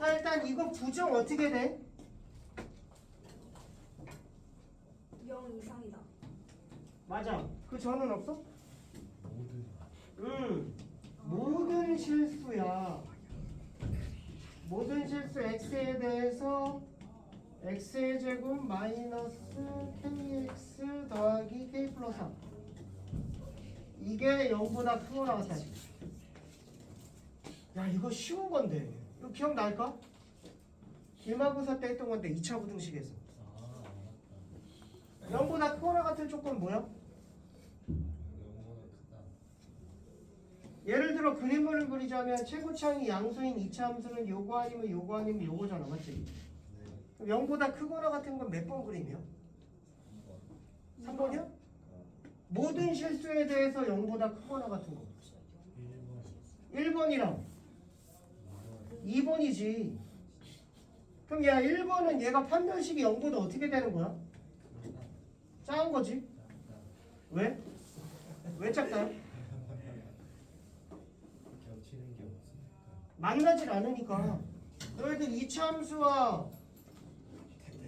자, 일단 이거 부정 어떻게 돼? 0 이상이다. 맞아. 그 전은 없어? 모든 모든 실수야. 모든 실수 x에 대해서 x의 제곱 마이너스 kx 더하기 k 플러스 3. 이게 0보다 크거나 같다. 야, 이거 쉬운 건데. 이거 기억날까? 기말고사 때 했던 건데 2차 부등식에서. 아 0보다 크거나 같은 조건 뭐야? 영어보다 크다. 예를 들어 그림을 그리자면 최고차항이 양수인 2차 함수는 요거 아니면 요거 아니면 요거잖아, 맞지? 네. 0보다 크거나 같은 건 몇 번 그림이야? 3번이야? 모든 실수에 대해서 0보다 크거나 같은 거 1번 1번이랑 2번이지. 그럼 야 1번은 얘가 판별식이 0보다 어떻게 되는 거야? 작은 거지. 왜? 왜 작다? 겹치는 게 없으니까. 만나질 않으니까. 너희들 2차 함수와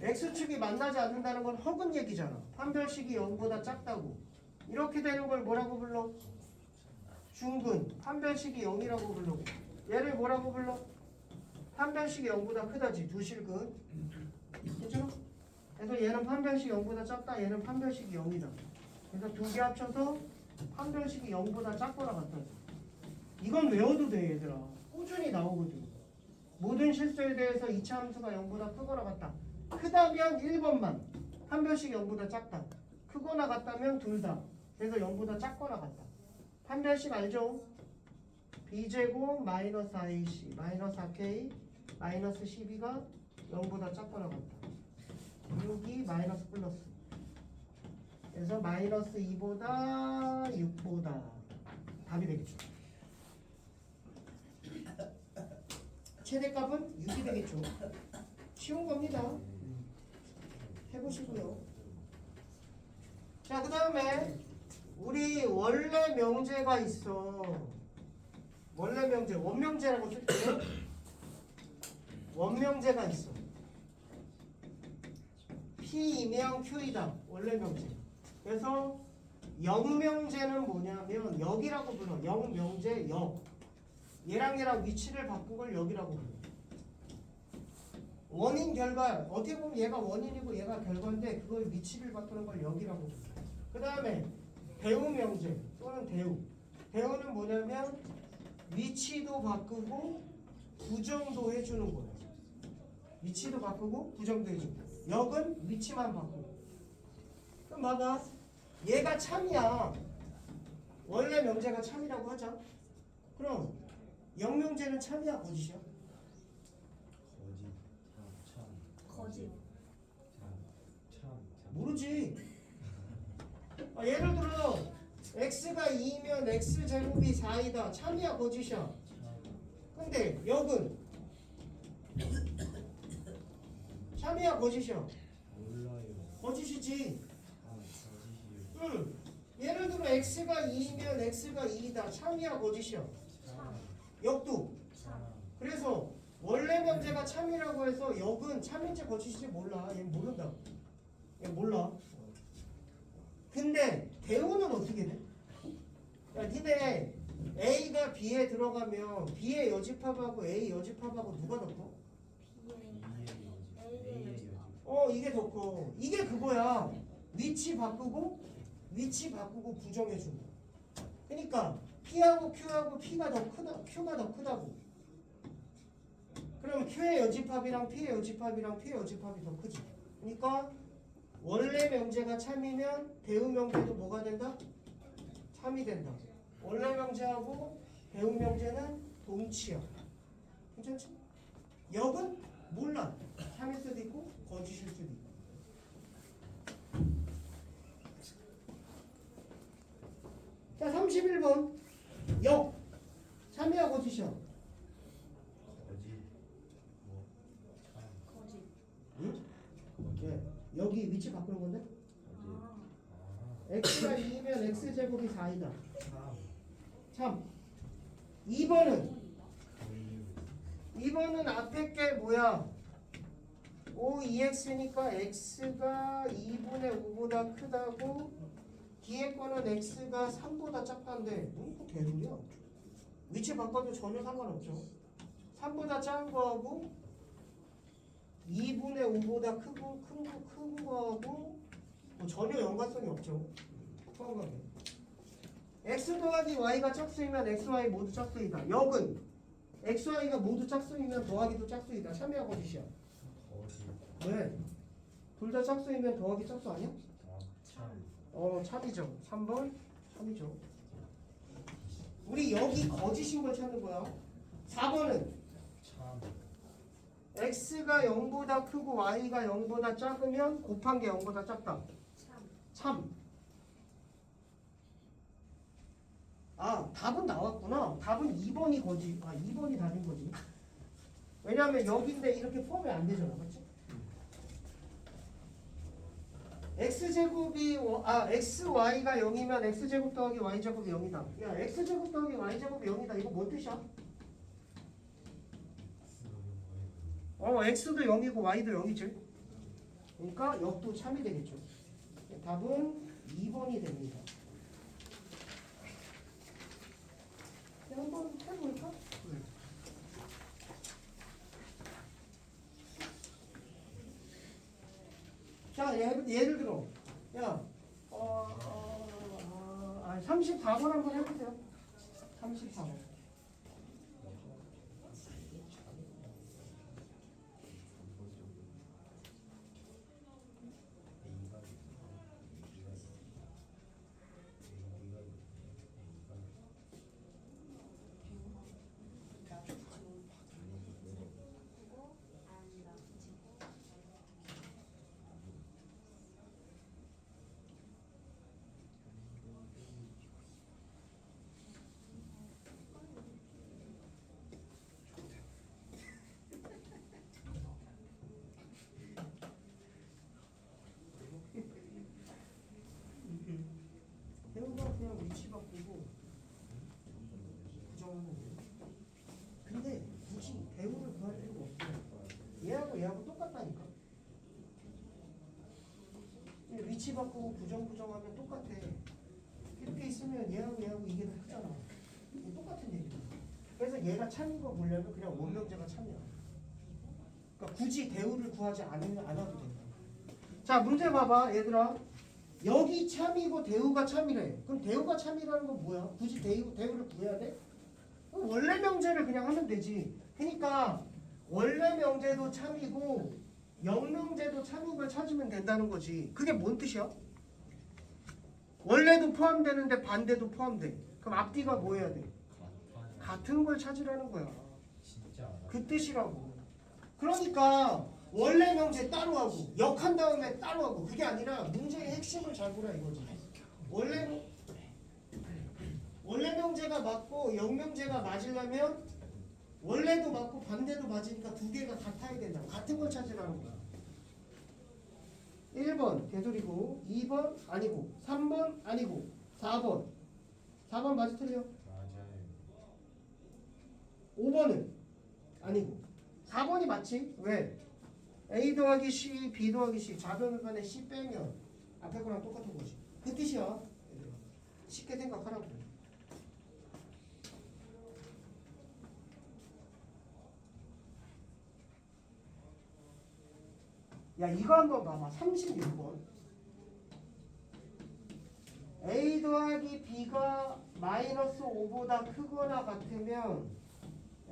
x축이 만나지 않는다는 건 허근 얘기잖아. 판별식이 0보다 작다고. 이렇게 되는 걸 뭐라고 불러? 중근. 판별식이 0이라고 부르고. 얘를 뭐라고 불러? 판별식이 0보다 크다지. 두 실근. 그죠? 그래서 얘는 판별식이 0보다 작다. 얘는 판별식이 0이다. 그래서 두 개 합쳐서 판별식이 0보다 작거나 같다. 이건 외워도 돼, 얘들아. 꾸준히 나오거든. 모든 실수에 대해서 2차 함수가 0보다 크거나 같다. 크다면 1번만. 판별식이 0보다 작다. 크거나 같다면 둘 다. 그래서 0보다 작거나 같다. 판별식 알죠? b제곱 마이너스 4ac 마이너스 4k 마이너스 12가 0보다 작거나 같다. 6이 마이너스 플러스. 그래서 마이너스 2보다 6보다 답이 되겠죠. 최대값은 6이 되겠죠. 쉬운 겁니다. 해보시고요. 자, 그 다음에 우리 원래 명제가 있어. 원래 명제, 원명제라고 쓸게요. 원명제가 있어. P이면 Q이다. 원래 명제. 그래서 영명제는 뭐냐면 역이라고 불러. 영명제 역. 얘랑 위치를 바꾼 걸 역이라고 불러. 원인 결과 어떻게 보면 얘가 원인이고 얘가 결과인데 그걸 위치를 바꾸는 걸 역이라고 불러. 그 다음에 대우 명제 또는 대우. 대우는 뭐냐면 위치도 바꾸고 부정도 해주는 거예요. 위치도 바꾸고 부정도 해주고. 역은 위치만 바꾸고. 그럼 봐봐. 얘가 참이야. 원래 명제가 참이라고 하자. 그럼 영명제는 참이야 거짓이야? 거짓. 모르지. 예를 들어 x가 2면 x제곱이 4이다. 참이야 거짓이야? 근데 역은 참이야 거짓이야? 몰라요. 거짓이지. 거짓이요. 응. 예를 들어 x가 2면 x가 2이다. 참이야 거짓이야? 역도. 그래서 원래 명제가 참이라고 해서 역은 참인지 거짓인지 몰라. 얘 모른다. 얘 몰라. 근데 대우는 어떻게 돼? 야, 니네 A가 B에 들어가면 B의 여집합하고 A 여집합하고 누가 더 커? 이게 더 커. 이게 그거야. 위치 바꾸고 부정해준다. 그러니까 P하고 Q하고 P가 더 크다. Q가 더 크다고. 그럼 Q의 여집합이랑 P의 여집합이랑 P의 여집합이 더 크지. 그러니까 원래 명제가 참이면 대우 명제도 뭐가 된다? 참이 된다. 원래 명제하고 대우 명제는 동치야. 괜찮지? 역은 몰라. 참일 수도 있고 거짓일 수도 있고. 자, 31번 역 참이야 거짓이야? 거짓. 뭐 참. 거짓. 응? 거짓. 예, 여기 위치 바꾸는 건데? 아. x가 2면 x제곱이 4이다. 참. 참. 2번은 거의. 2번은 앞에 게 뭐야? 5ex니까 x가 2분의 5보다 크다고, 뒤에 거는 x가 3보다 작다인데 뭐 대륙이야? 위치 바꿔도 전혀 상관없죠. 3보다 작은 거하고 2분의 5보다 큰 거하고 뭐 전혀 연관성이 없죠. 포함하게. x 더하기 y가 짝수이면 xy 모두 짝수이다. 역은 x, y가 모두 짝수이면 더하기도 짝수이다. 참이야 거짓이야? 거짓. 왜? 둘 다 짝수이면 더하기 짝수 아니야? 참. 참이죠. 3번 참이죠. 우리 여기 거짓인 걸 찾는 거야. 4번은 참. x가 0보다 크고 y가 0보다 작으면 곱한 게 0보다 작다. 참. 아, 답은 나왔구나. 답은 2번이 거지. 아, 2번이 답인 거지. 왜냐하면 여기인데 이렇게 포함이 안 되잖아. 그렇지? x제곱이 xy가 0이면 x제곱 더하기 y제곱이 0이다. 야, x제곱 더하기 y제곱이 0이다. 이거 뭔 뜻이야? x도 0이고 y도 0이지. 그러니까 역도 참이 되겠죠. 답은 2번이 됩니다. 한번 해볼까? 자, 예를 들어, 야, 34번 한번 해보세요. 34번. 그냥 위치 바꾸고 부정하는 거예요. 근데 굳이 배우를 구할 필요가 없어요. 얘하고 똑같다니까. 위치 바꾸고 부정하면 똑같아. 이렇게 있으면 얘하고 이게 더 크잖아. 이게 똑같은 얘기야. 그래서 얘가 참인 거 보려면 그냥 원명제가 참이야. 그러니까 굳이 대우를 구하지 않아도 된다. 자, 문제 봐봐 얘들아. 여기 참이고 대우가 참이래. 그럼 대우가 참이라는 건 뭐야? 굳이 대우를 구해야 돼? 그럼 원래 명제를 그냥 하면 되지. 그러니까 원래 명제도 참이고 영명제도 참인 걸 찾으면 된다는 거지. 그게 뭔 뜻이야? 원래도 포함되는데 반대도 포함돼. 그럼 앞뒤가 뭐 해야 돼? 같은 걸 찾으라는 거야. 진짜. 그 뜻이라고. 그러니까 원래 명제 따로 하고 역한 다음에 따로 하고 그게 아니라 문제의 핵심을 잘 보라 이거지. 원래 명제가 맞고 역명제가 맞으려면 원래도 맞고 반대도 맞으니까 두 개가 같아야 된다. 같은 걸 찾으라는 거야. 1번 개소리고 2번 아니고 3번 아니고 4번 맞아 틀려? 맞아요. 5번은 아니고 4번이 맞지? 왜? A 더하기 C, B 더하기 C 좌변간에 C 빼면 앞에 거랑 똑같은 거지. 그 뜻이야. 쉽게 생각하라고. 야, 이거 한번 봐봐. 36번. A 더하기 B가 마이너스 5보다 크거나 같으면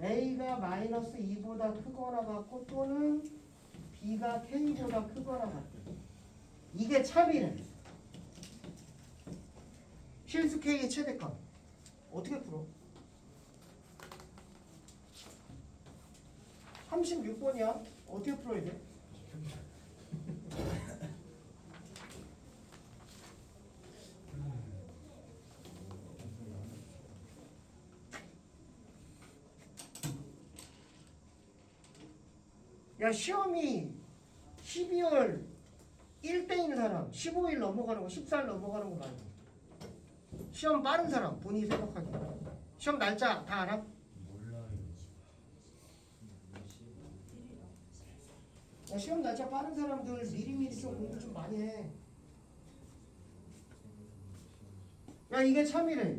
A가 마이너스 2보다 크거나 같고 또는 B가 K보다 크거나 같다. 이게 참이래. 실수 K의 최대값. 어떻게 풀어? 36번이야. 어떻게 풀어야 돼? 야, 시험이 12월 1대인 사람, 15일 넘어가는 거, 14일 넘어가는 거 말고 시험 빠른 사람, 본인이 생각하기. 시험 날짜 다 알아? 몰라요. 자, 시험 날짜 빠른 사람들 미리미리 좀 공부 좀 많이 해. 야, 이게 참이래.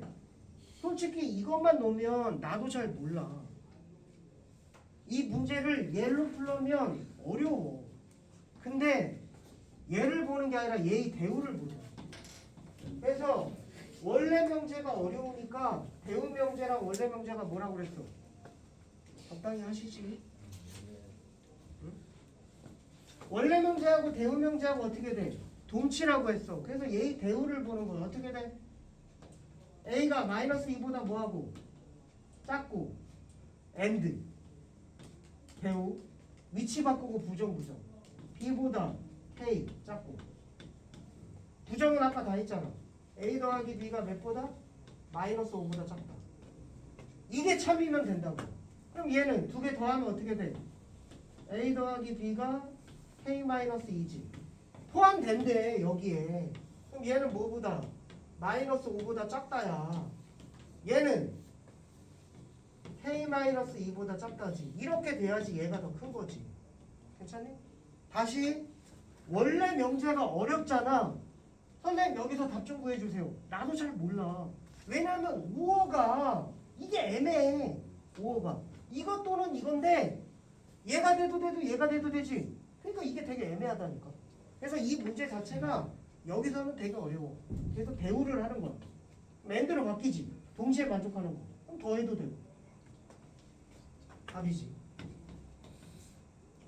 솔직히 이것만 놓으면 나도 잘 몰라. 이 문제를 예로 풀려면 어려워. 근데 예를 보는 게 아니라 예의 대우를 보자. 그래서 원래 명제가 어려우니까 대우 명제랑 원래 명제가 뭐라고 그랬어? 적당히 하시지. 응? 원래 명제하고 대우 명제하고 어떻게 돼? 동치라고 했어. 그래서 예의 대우를 보는 거야. 어떻게 돼? A가 마이너스 2보다 뭐하고? 작고 and 대우 위치 바꾸고 부정 B보다 K 작고 부정은 아까 다 했잖아. A 더하기 B가 몇보다? 마이너스 5보다 작다. 이게 참이면 된다고. 그럼 얘는 두 개 더하면 어떻게 돼? A 더하기 B가 K 마이너스 2지. 포함된대 여기에. 그럼 얘는 뭐보다? 마이너스 5보다 작다야. 얘는 K 마이너스 2보다 작다지. 이렇게 돼야지 얘가 더 큰 거지. 괜찮니? 다시 원래 명제가 어렵잖아. 선생님 여기서 답 좀 구해주세요. 나도 잘 몰라. 왜냐면 5어가 이게 애매해. 5어가 이것 또는 이건데 얘가 돼도 얘가 돼도 되지. 그러니까 이게 되게 애매하다니까. 그래서 이 문제 자체가 여기서는 되게 어려워. 그래서 대우를 하는 거야. 엔드로 바뀌지. 동시에 만족하는 거. 그럼 더해도 되고. 답이지.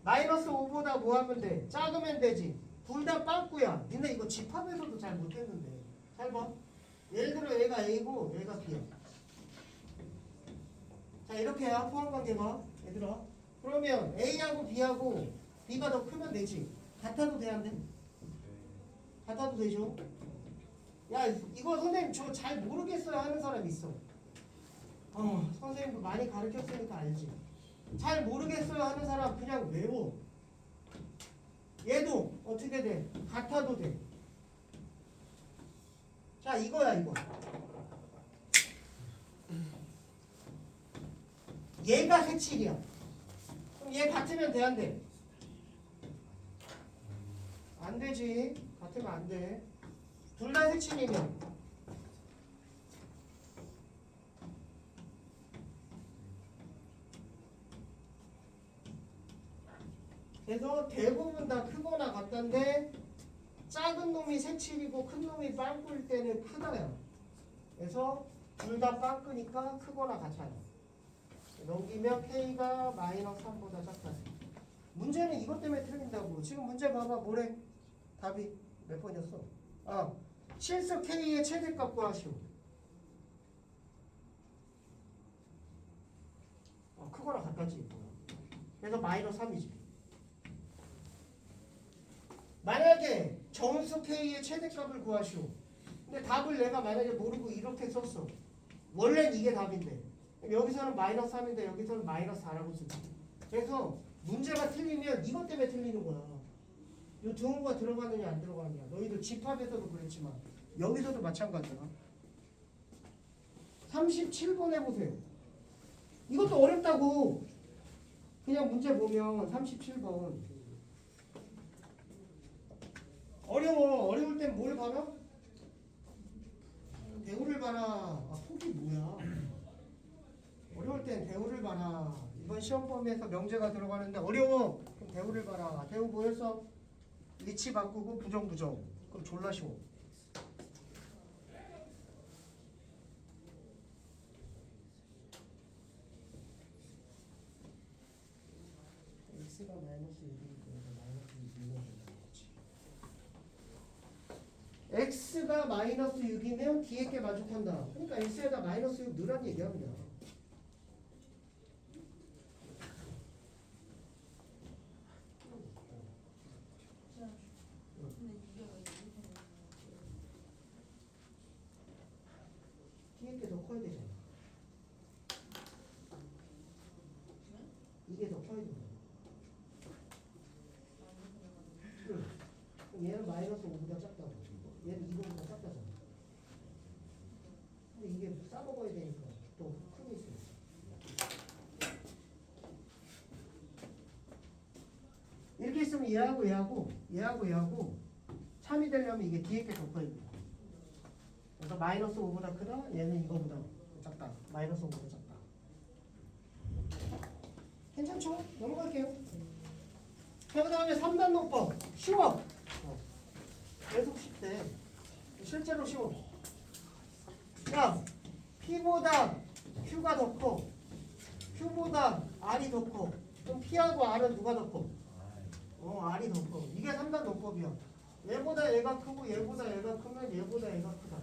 마이너스 5보다 뭐 하면 돼? 작으면 되지. 둘 다 빵꾸야. 근데 이거 집합에서도 잘 못했는데. 잘 봐. 예를 들어 얘가 A고 얘가 B야. 자 이렇게 해야 포함관계가 얘들아. 그러면 A하고 B하고 B가 더 크면 되지. 같아도 돼 안 돼? 같아도 되죠. 야 이거 선생님 저 잘 모르겠어요 하는 사람 있어. 선생님도 많이 가르쳤으니까 알지. 잘 모르겠어요 하는 사람 그냥 외워. 얘도 어떻게 돼? 같아도 돼. 자 이거야 이거. 얘가 색칠이야. 그럼 얘 같으면 돼 안 돼? 안 되지. 같으면 안 돼. 둘 다 색칠이면 그래서 대부분 다 크거나 같던데 작은 놈이 색칠이고 큰 놈이 빵꾸일 때는 크다야. 그래서 둘 다 빵꾸니까 크거나 같아요. 넘기면 K가 마이너스 3보다 작다. 문제는 이것 때문에 틀린다고. 지금 문제 봐봐. 뭐래? 답이 몇 번이었어? 실수 K의 최대값 구하시오. 크거나 같다지. 그래서 마이너스 3이지. 만약에 정수 K의 최대값을 구하시오. 근데 답을 내가 만약에 모르고 이렇게 썼어. 원래는 이게 답인데 여기서는 마이너스 3인데 여기서는 마이너스 4라고 쓰지. 그래서 문제가 틀리면 이것 때문에 틀리는 거야. 이 등호가 들어가느냐 안 들어가느냐. 너희들 집합에서도 그랬지만 여기서도 마찬가지야. 37번 해보세요. 이것도 어렵다고. 그냥 문제 보면 37번. 어려워. 어려울 땐 뭘 봐라? 대우를 봐라. 폭이 뭐야? 어려울 땐 대우를 봐라. 이번 시험 범위에서 명제가 들어가는데 어려워. 그럼 대우를 봐라. 대우 뭐였어? 위치 바꾸고 부정. 그럼 졸라 쉬워. x가 마이너스 6이니까 마이너스 6이면 된다는 거지. x가 마이너스 6이면 뒤에 게 만족한다. 그러니까 x에다 마이너스 6 넣으란 얘기야 그냥. 뒤에 게 더 커야 되잖아. 이게 더 커야 된다. 그럼 얘는 마이너스 5보다 작다고. 얘는 2보다 작다잖아. 근데 이게 싸먹어야 되니까 또 크게 있어. 이렇게 있으면 얘하고 참이 되려면 이게 뒤에 게 덮어야 돼. 그래서 마이너스 5보다 크다. 얘는 이거보다 작다. 마이너스 5보다 작다. 괜찮죠? 넘어갈게요. 자, 그 다음에 3단 논법. 쉬워. 계속 쉽대. 실제로 쉬워. 야, P보다 Q가 더 커. Q보다 R이 더 커. 그럼 P하고 R은 누가 더 커? R이 더 커. 이게 3단 논법이야. 얘보다 얘가 크고 얘보다 얘가 크면 얘보다 얘가 크다.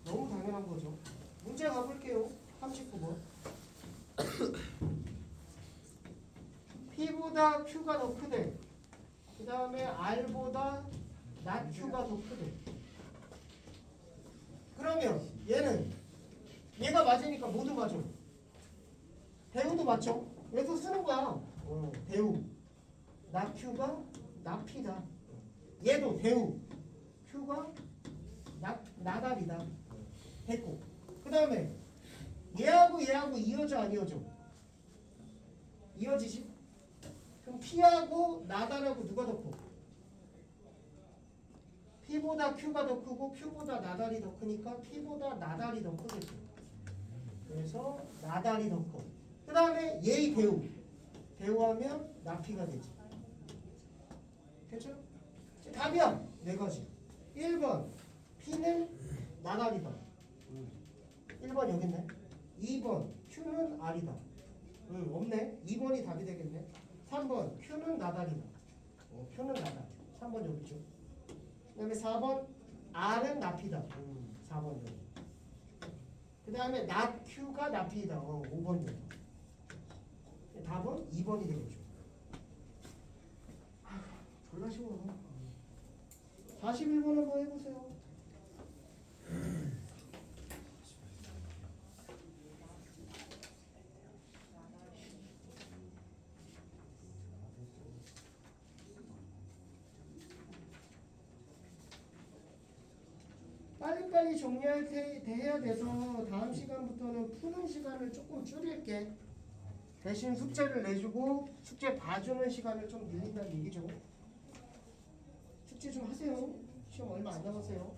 너무 당연한 거죠. 문제 가볼게요. 39번. P보다 Q가 더 크대. 그 다음에 R보다 not Q가 더 크대. 그러면 얘가 맞으니까 모두 맞아. 대우도 맞죠? 그래서 쓰는 거야. 대우. not Q가 not P다. 얘도 대우. Q가 not R이다. 됐고. 그 다음에 얘하고 이어져 안 이어져? 이어지지? 그럼 P하고 나다라고 누가 더 커? P보다 Q가 더 크고 Q보다 나달이 더 크니까 P보다 나달이 더 크겠죠. 그래서 나달이 더 커. 그 다음에 얘의 대우하면 나피가 되지. 됐죠? 답이야. 네 가지. 1번 P는 나달이다. 1번 여기 있네. 2번 Q는 R이다. 없네. 2번이 답이 되겠네. 3번 Q는 나달이다. Q는 나달. 3번 여기 있죠. 그 다음에 4번 R은 나피다. 4번 여기. 그 다음에 not Q가 나피다. 5번 여기. 답은 2번이 되겠죠. 졸라 쉬워. 41번 한번 해보세요. 빨리빨리 해야 돼서 다음 시간부터는 푸는 시간을 조금 줄일게. 대신 숙제를 내주고 숙제 봐주는 시간을 좀 늘린다는 얘기죠. 숙제 좀 하세요. 시험 얼마 안 남았어요.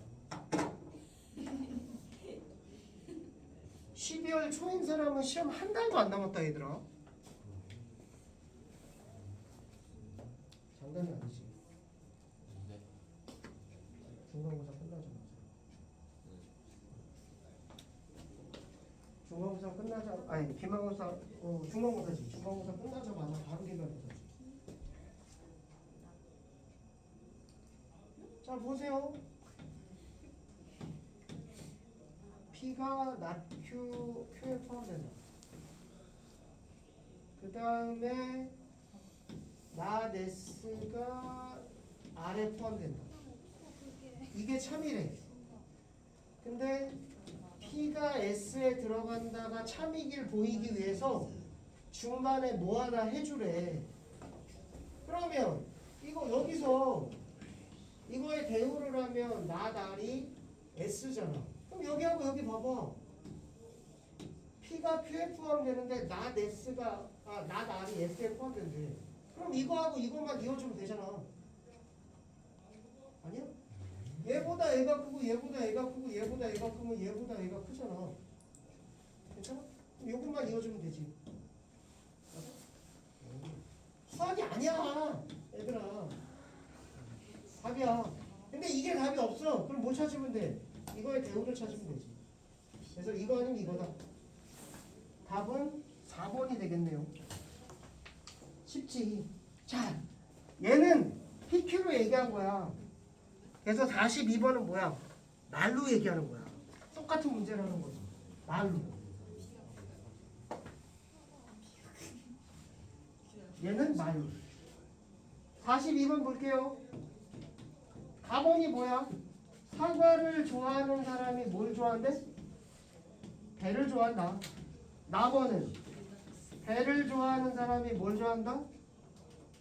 12월 초인 사람은 시험 한 달도 안 남았다 얘들아. 장난이 아니지. 중간고사 끝나자마자. 중간고사 끝나자 아니 기말고사 중간고사지. 중간고사 끝나자마자 바로 기말고사지. 자 보세요. P가 not Q에 포함된다. 그 다음에 not S가 R에 포함된다. 이게 참이래. 근데 P가 S에 들어간다가 참이길 보이기 위해서 중간에 뭐 하나 해주래. 그러면 이거 여기서 이거에 대우를 하면 not R이 S잖아. 그럼 여기하고 여기 봐봐. P가 Q에 포함되는데 not S가 not R이 S에 포함된대. 그럼 이거하고 이것만 이어주면 되잖아. 아니야? 얘보다 얘가 크고 얘보다 얘가 크고 얘보다 얘가 크면 얘보다 얘가 크잖아. 괜찮아? 그럼 요것만 이어주면 되지. 수학이 아니야 얘들아. 답이야. 근데 이게 답이 없어. 그럼 뭐 찾으면 돼? 이거의 대우를 찾으면 되지. 그래서 이거 아니면 이거다. 답은 4번이 되겠네요. 쉽지. 자, 얘는 PQ로 얘기한 거야. 그래서 42번은 뭐야? 말로 얘기하는 거야. 똑같은 문제라는 거지. 말로. 얘는 말로. 42번 볼게요. 4번이 뭐야? 사과를 좋아하는 사람이 뭘 좋아한대? 배를 좋아한다. 나번은 배를 좋아하는 사람이 뭘 좋아한다?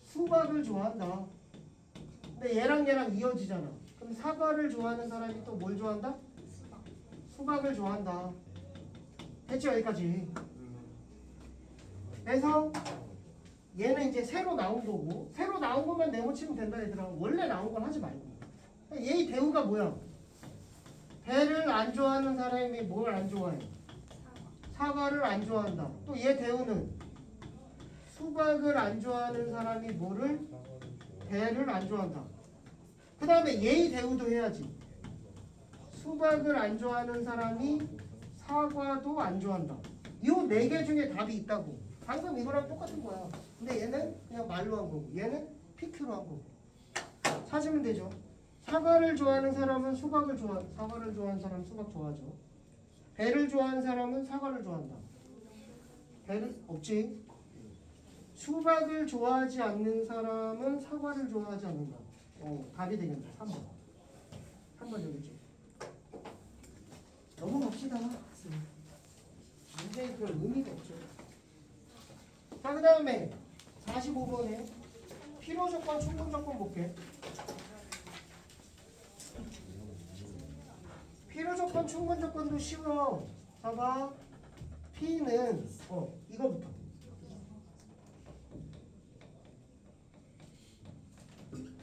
수박을 좋아한다. 근데 얘랑 이어지잖아. 그럼 사과를 좋아하는 사람이 또 뭘 좋아한다? 수박을 좋아한다. 됐죠? 여기까지. 그래서 얘는 이제 새로 나온 거고 새로 나온 것만 네모치면 된다 얘들아. 원래 나온 건 하지 말고. 얘의 대우가 뭐야? 배를 안 좋아하는 사람이 뭘 안 좋아해? 사과를 안 좋아한다. 또 얘 대우는 수박을 안 좋아하는 사람이 뭐를? 배를 안 좋아한다. 그 다음에 얘의 대우도 해야지. 수박을 안 좋아하는 사람이 사과도 안 좋아한다. 이 네 개 중에 답이 있다고. 방금 이거랑 똑같은 거야. 근데 얘는 그냥 말로 한 거고 얘는 PQ로 한 거고. 찾으면 되죠. 사과를 좋아하는 사람은 사과를 좋아하는 사람은 수박 좋아하죠. 배를 좋아하는 사람은 사과를 좋아한다. 배를 없지. 수박을 좋아하지 않는 사람은 사과를 좋아하지 않는다. 답이 되겠네. 3번. 3번 되겠죠. 넘어갑시다. 문제에 그런 의미가 없죠. 자, 그 다음에 45번에 필요조건, 충분조건 볼게. 필요조건, 충분조건도 쉬워. 봐봐. P는 이거부터.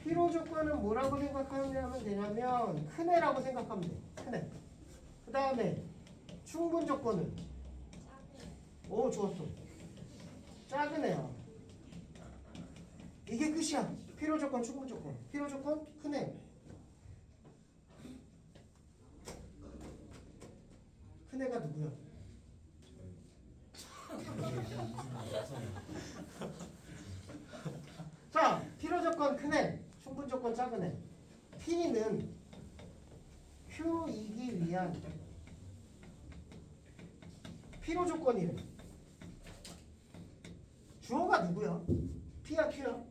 필요조건은 뭐라고 생각하면 되냐면 큰 애라고 생각하면 돼. 큰 애. 그 다음에 충분조건은 좋았어. 작은 애야. 이게 끝이야. 필요조건, 충분조건. 필요조건, 큰 애. 큰 애가 누구야? 자, 필요조건 큰 애, 충분조건 작은 애. P는 Q이기 위한 필요조건이래. 주어가 누구야? P야, Q야?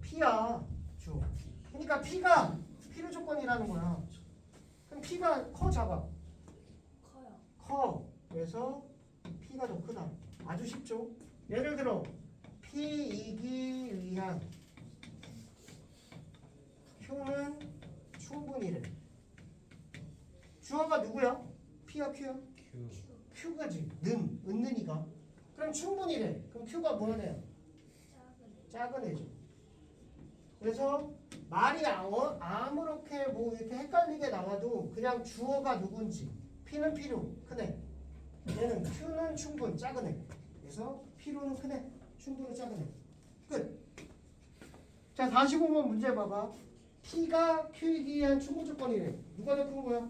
P야, 주어. 그러니까 P가 필요조건이라는 거야. 그럼 P가 커, 작아? 커요. 커. 그래서 P가 더 크다. 아주 쉽죠? 예를 들어 P이기 위한 Q는 충분이래. 주어가 누구야? P야, Q야? Q가지. 은는이가. 그럼 충분이래. 그럼 Q가 뭐야? 작은 애죠. 그래서 말이 아무렇게 뭐 이렇게 헷갈리게 나와도 그냥 주어가 누군지 P는 필요, 큰 애. 얘는 Q는 충분, 작은 애. 그래서 필요는 큰 애, 충분은 작은 애. 끝. 자, 45번 문제 봐봐. P가 Q이기 위한 충분 조건이래. 누가 더 큰 거야?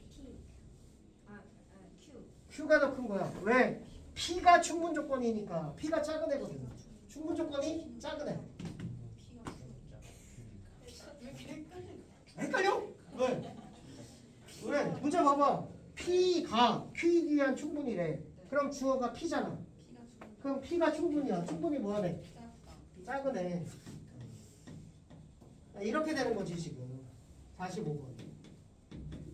Q. Q가 더 큰 거야. 왜? P가 충분 조건이니까. P가 작은 애거든. 충분 조건이 작은 애. 헷갈려? 왜? 왜? 문제 봐봐. P가 Q이기 위한 충분이래. 그럼 주어가 P잖아. 그럼 P가 충분이야. 충분이 뭐하네? 작은 애. 이렇게 되는 거지 지금. 45번.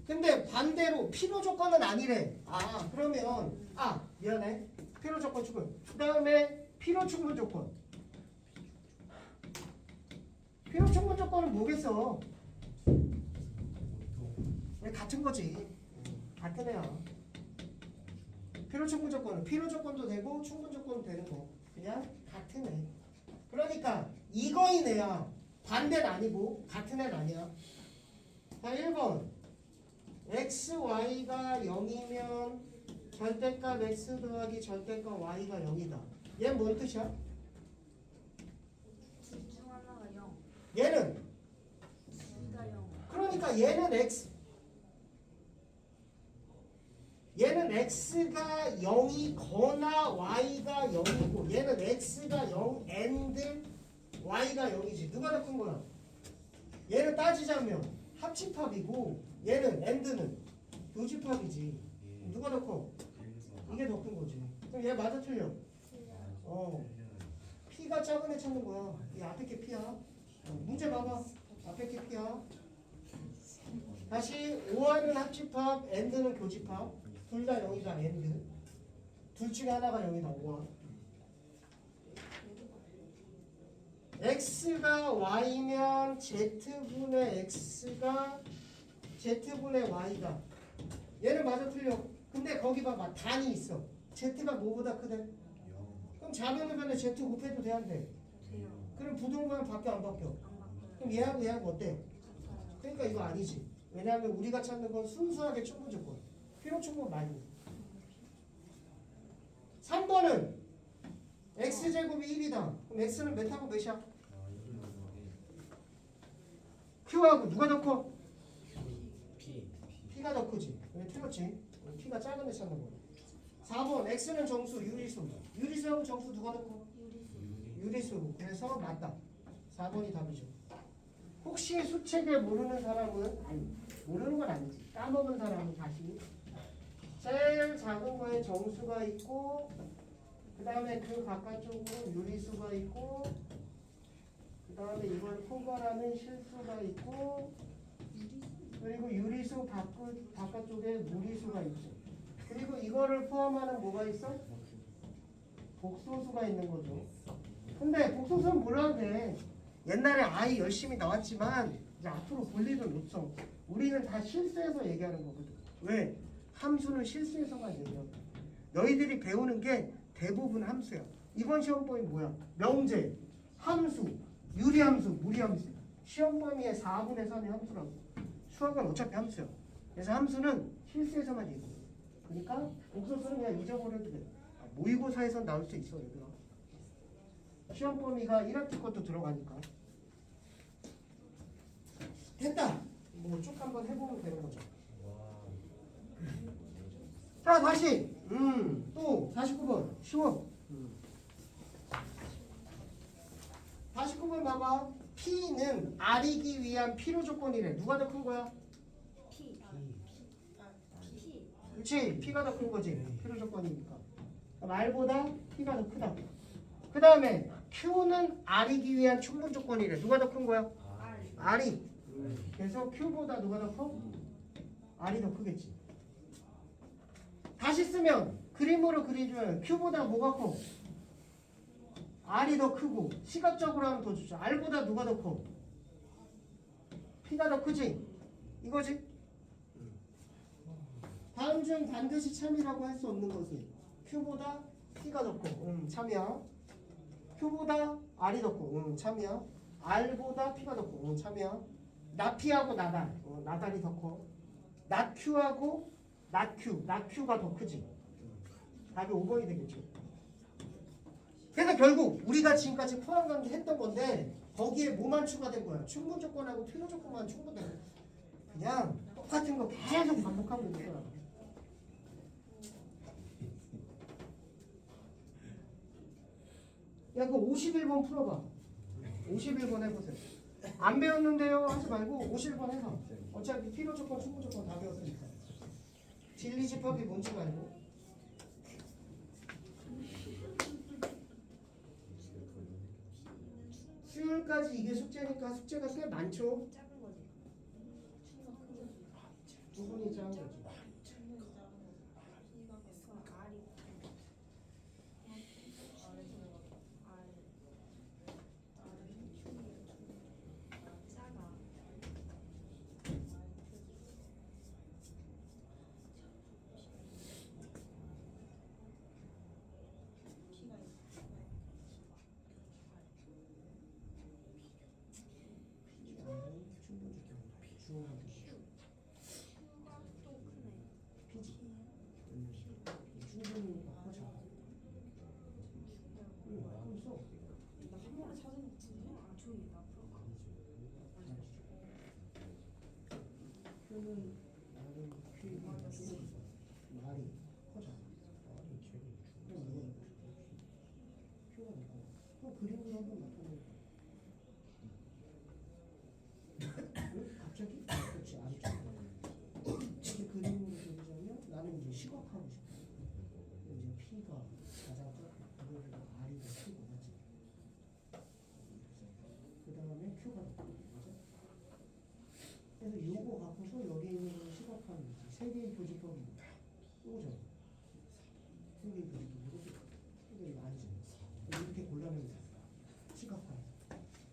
근데 반대로 필요 조건은 아니래. 그러면 미안해. 필요 조건 충분. 그 다음에 필요 충분 조건. 필요 충분 조건은 뭐겠어? 같은 거지. 같은 애야. 필요 충분 조건은 필요 조건도 되고 충분 조건도 되는 거. 그냥 같은 애. 그러니까 이거인 애야. 반대는 아니고 같은 애는 아니야. 자, 1번. xy가 0이면 절대값 x 더하기 절대값 y가 0이다. 얘는 뭔 뜻이야? 둘 중 하나가 0. 얘는 둘다 0. 그러니까 얘는 x가 0이거나 y가 0이고 얘는 x가 0 and y가 0이지. 누가 더 큰 거야? 얘는 따지자면 합집합이고 얘는 and는 교집합이지. 누가 더 커? 이게 더 큰 거지. 그럼 얘 맞아 틀려? P가 작은 애 찾는 거야. 이 앞에 게 P야. 문제 봐봐. 앞에 게 P야. 다시 5와는 합집합, and는 교집합. 둘 다 0이다 and. 둘 중에 하나가 0이다 5와. x가 y면 z분의 x가 z분의 y다. 얘는 맞아 틀려. 근데 거기 봐봐. 단이 있어. z가 뭐보다 크대? 그럼 작은 우변에 Z 곱해도 돼 안 돼? 돼요. 그럼 부동산 바뀌어 안 바뀌어? 안 바꿔요. 그럼 얘하고 어때? 같아요. 그러니까 이거 아니지. 왜냐하면 우리가 찾는 건 순수하게 충분 조건. 필요 충분 많이. 3번은 x제곱이 1이다. 그럼 x는 몇하고 몇이야? 아 이거 q하고 누가 더 커? P p가 더 크지. 왜 틀렸지? p가 작은 애 찾는 거야. 4번 x는 정수, 유리수. 유리수하고 정수 누가 더 커? 유리수. 그래서 맞다. 4번이 답이죠. 혹시 수책을 모르는 사람은 아니 모르는 건 아니지. 까먹은 사람은 다시 제일 작은 거에 정수가 있고 그 다음에 그 바깥쪽으로 유리수가 있고 그 다음에 이걸 포괄하는 실수가 있고 그리고 유리수 바깥쪽에 무리수가 있죠. 그리고 이거를 포함하는 뭐가 있어? 복소수가 있는 거죠. 근데 복소수는 몰라도 돼. 옛날에 아이 열심히 나왔지만 이제 앞으로 볼 일은 없어. 우리는 다 실수해서 얘기하는 거거든. 왜? 함수는 실수해서만 얘기하고. 너희들이 배우는 게 대부분 함수야. 이번 시험 범위 뭐야? 명제, 함수, 유리함수, 무리함수. 시험 범위의 4분의 3이 함수라고. 수학은 어차피 함수야. 그래서 함수는 실수해서만 얘기해. 그러니까 복소수는 그냥 잊어버려도 돼. 모의고사에선 나올 수 있어, 얘들아. 시험 범위가 1학기 것도 들어가니까. 됐다. 뭐 쭉 한번 해보면 되는 거죠. 와 자 다시 또 49번 쉬워. 49번 봐봐. P는 R이기 위한 필요 조건이래. 누가 더 큰 거야? P. P. 그렇지. P가 더 큰 거지. 필요 조건이니까. 그럼 R보다 P가 더 크다. 그 다음에 Q는 R이기 위한 충분 조건이래. 누가 더 큰 거야? R이. 그래서 Q보다 누가 더 커? R이 더 크겠지. 다시 쓰면 그림으로 그리주면 Q보다 뭐가 커? R이 더 크고 시각적으로 하면 더 좋죠. R보다 누가 더 커? P가 더 크지? 이거지? 다음 중 반드시 참이라고 할 수 없는 것은 Q보다 P가 더 커. 참이야. Q보다 R이 더 커. 참이야. R보다 P가 더 커. 참이야. 나P하고 나달. 나달이 더 커. 나Q하고 나Q가 더 크지. 답이 5번이 되겠죠. 그래서 결국 우리가 지금까지 포함관계 했던 건데 거기에 뭐만 추가된 거야? 충분 조건하고 필요 조건만 충분된 거야. 그냥 똑같은 거 계속 반복하고 있는 거야. 야, 그 51번 풀어봐. 51번 해보세요. 안 배웠는데요 하지 말고 51번 해봐. 어차피 필요 조건, 충분 조건 다 배웠으니까. 진리 집합이 뭔지 말고. 수요일까지 이게 숙제니까 숙제가 꽤 많죠. 작은 거지. 부분이 작은 거지. 말이 커잖아. 그럼 그림으로 한번 나타내. 갑자기? 그렇지, 아주 좋아. 이렇게 그림으로 그리자면 나는 이제 시각하고 싶어. 이제 P가 가장 작고 그거를 R이 더 크고 맞지? 그 다음에 Q가 더 크고 맞아? 그래서 요거 갖고서 여기 있는 걸 시각하는 거지. 세 개의 교집합이 이거잖아. 세 개의 교집합 이것도 근데 이거 아니지. 이렇게 골라내면 돼. 시각화.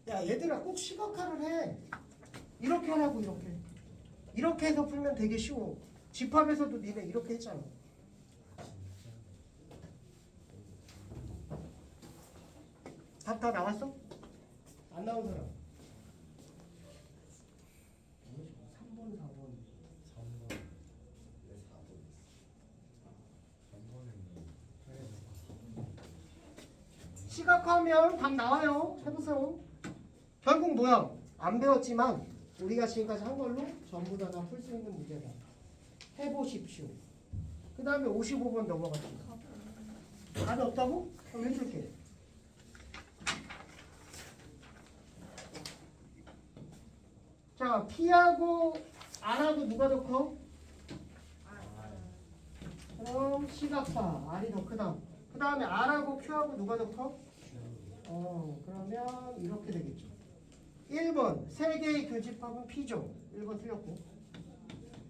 야 얘들아 꼭 시각화를 해. 이렇게 하라고 이렇게. 이렇게 해서 풀면 되게 쉬워. 집합에서도 니네 이렇게 했잖아. 답 다 나왔어? 안 나온 사람? 3번, 4번. 3번. 왜 4번? 3번은 시각화하면 답 나와요. 해보세요. 결국 뭐야? 안 배웠지만 우리가 지금까지 한 걸로 전부 다 풀 수 있는 문제다. 해보십시오. 그 다음에 55번 넘어갑시다. 답이 없다고? 그럼 해줄게. 자, P하고 R하고 누가 더 커? 그럼 시각화 R이 더 크다. 그 다음에 R하고 Q하고 누가 더 커? 그러면 이렇게 되겠죠. 1번 세 개의 교집합은 P죠. 1번 틀렸고.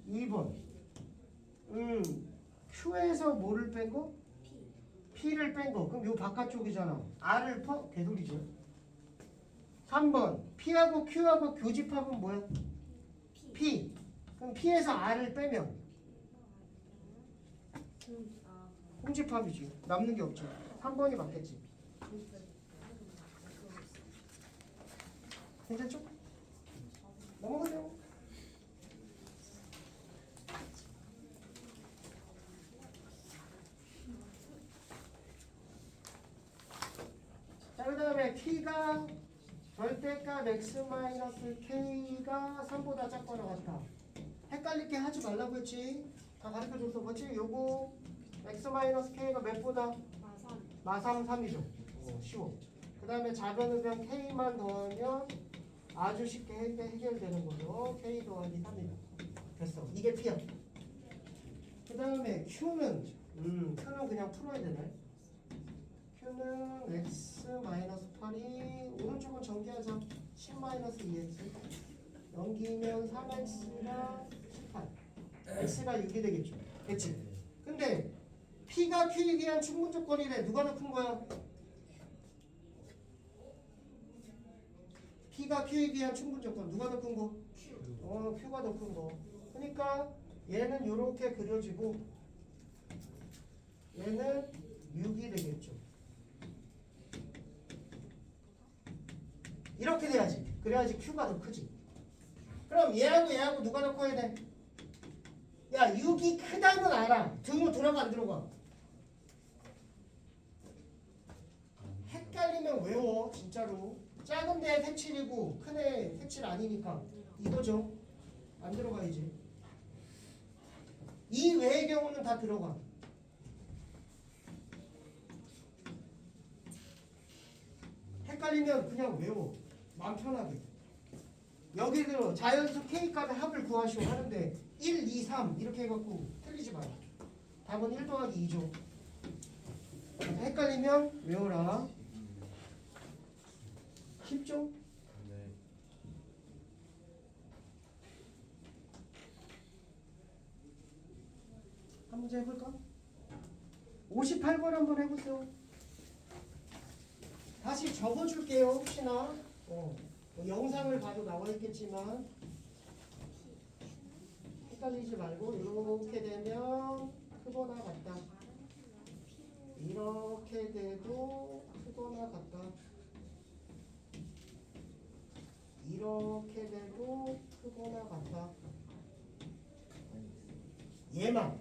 2번 Q에서 뭐를 뺀 거? P를 뺀 거. 그럼 요 바깥쪽이잖아. R을 퍼? 개소리죠. 3번 P하고 Q하고 교집합은 뭐야? P. 그럼 P에서 R을 빼면 홍집합이지. 남는 게 없죠. 3번이 맞겠지. 괜찮죠? 넘어가세요. 자, 그 다음에 T가 절대값 x 마이너스 k가 3보다 작거나 같다. 헷갈리게 하지 말라고 했지. 다 가르쳐줘서 그렇지? 요거 x 마이너스 k가 몇보다? 마삼 3이죠. 쉬워. 그 다음에 작은 의변 k만 더하면 아주 쉽게 해결되는 거죠. k 더하기 3이다. 됐어. 이게 p야. 그 다음에 q는 그냥 풀어야 되네. q는 x 마이너스 8이 오른쪽은 전개하자. 10 마이너스 2x 넘기면 3x가 18 x가 6이 되겠죠. 됐지? 근데 p가 q에 대한 충분 조건이래. 누가 더 큰 거야? p가 q에 대한 충분 조건 누가 더 큰 거? q가 더 큰 거. 그러니까 얘는 이렇게 그려지고 얘는 6이 되겠죠. 이렇게 돼야지. 그래야지 q가 더 크지. 그럼 얘하고 누가 더 커야 돼? 야, 6이 크다는 알아. 들어가 안 들어가? 헷갈리면 외워. 진짜로. 작은 데 색칠이고 큰 애 색칠 아니니까 이거죠. 안 들어가야지. 이 외의 경우는 다 들어가. 헷갈리면 그냥 외워. 마음 편하게. 여기서 자연수 K값의 합을 구하시오 하는데 1, 2, 3 이렇게 해갖고 틀리지 마라. 답은 1 더하기 2죠. 헷갈리면 외워라. 쉽죠? 네. 한 문제 해볼까? 58번 한번 해보세요. 다시 적어줄게요. 혹시나 뭐 영상을 봐도 나와 있겠지만 헷갈리지 말고 이렇게 되면 크거나 같다. 이렇게 돼도 크거나 같다. 이렇게 돼도 크거나 같다. 얘만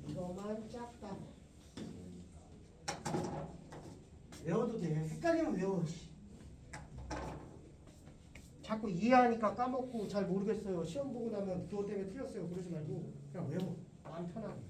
이거만 작다. 외워도 돼. 헷갈리면 외워. 자꾸 이해하니까 까먹고 잘 모르겠어요. 시험 보고 나면 그것 때문에 틀렸어요. 그러지 말고 그냥 외워. 마음 편하게.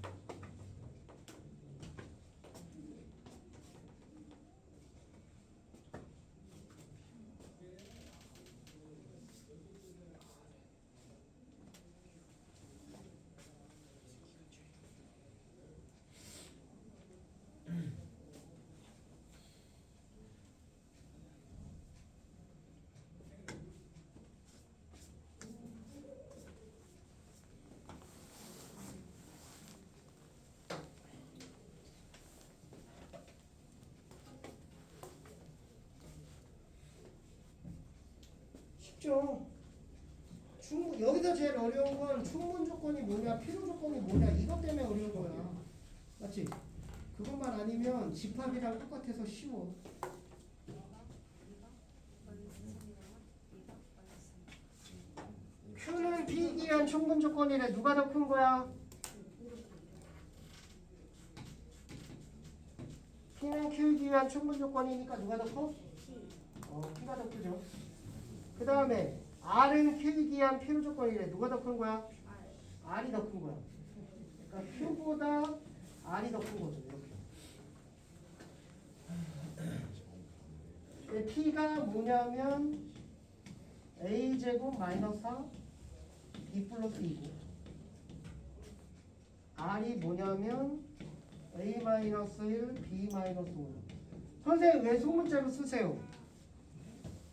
쉽죠? 충분 여기서 제일 어려운 건 충분 조건이 뭐냐, 필요 조건이 뭐냐 이것 때문에 어려운 거야. 맞지? 그것만 아니면 집합이랑 똑같아서 쉬워. Q는 비기한 충분 조건이래. 누가 더 큰 거야? P는 Q이기 위한 충분 조건이니까 누가 더 커? P가 더 크죠. 그 다음에 R은 Q이기 위한 필요 조건이래. 누가 더 큰 거야? R이 더 큰 거야. 그러니까 Q보다 R이 더 큰 거죠. 이렇게. P가 뭐냐면 A제곱 마이너스 4 B 플러스 2고 R이 뭐냐면 A 마이너스 1 B 마이너스 5. 선생님 왜 소문자로 쓰세요?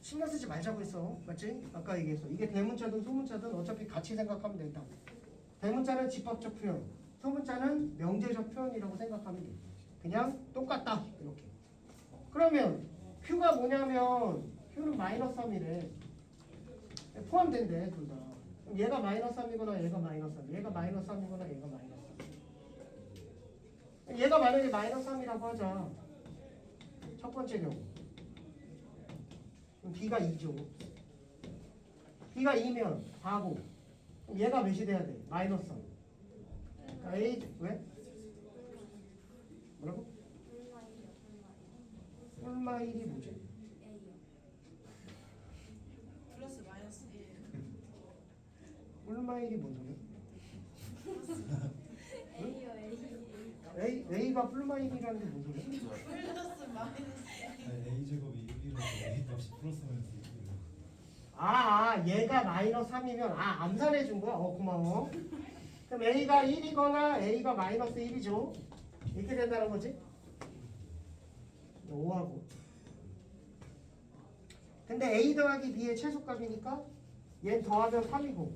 신경 쓰지 말자고 했어. 맞지? 아까 얘기했어. 이게 대문자든 소문자든 어차피 같이 생각하면 된다. 대문자는 집합적 표현, 소문자는 명제적 표현이라고 생각하면 돼. 그냥 똑같다. 이렇게. 그러면 Q가 뭐냐면 Q는 마이너스 3이래. 포함된대 둘 다. 그럼 얘가 마이너스 3이거나 얘가 마이너스 3, 얘가 마이너스 3이거나 얘가 마이너스 3. 얘가 만약에 마이너스 3이라고 하자. 첫 번째 경우. 그럼 B가 2죠. B가 2면 4고. 그럼 얘가 몇이 돼야 돼? 마이너스 3. 그러니까 A 왜? 뭐라고? 뿔마 1이 뭐지? 플러스 마이너스 1. 뿔마 1이 뭔 소리야? A요 A. A가 뿔마 1이라는 게 뭔 소리야? 플러스 마이너스 1. A 제곱이 6이라서 A 값이 플러스 마이너스 6이에요. 얘가 마이너스 3이면 암산해 준 거야? 고마워. 그럼 A가 1이거나 A가 마이너스 1이죠. 이렇게 된다는 거지? 5하고. 근데 A 더하기 B의 최소값이니까 얘는 더하면 3이고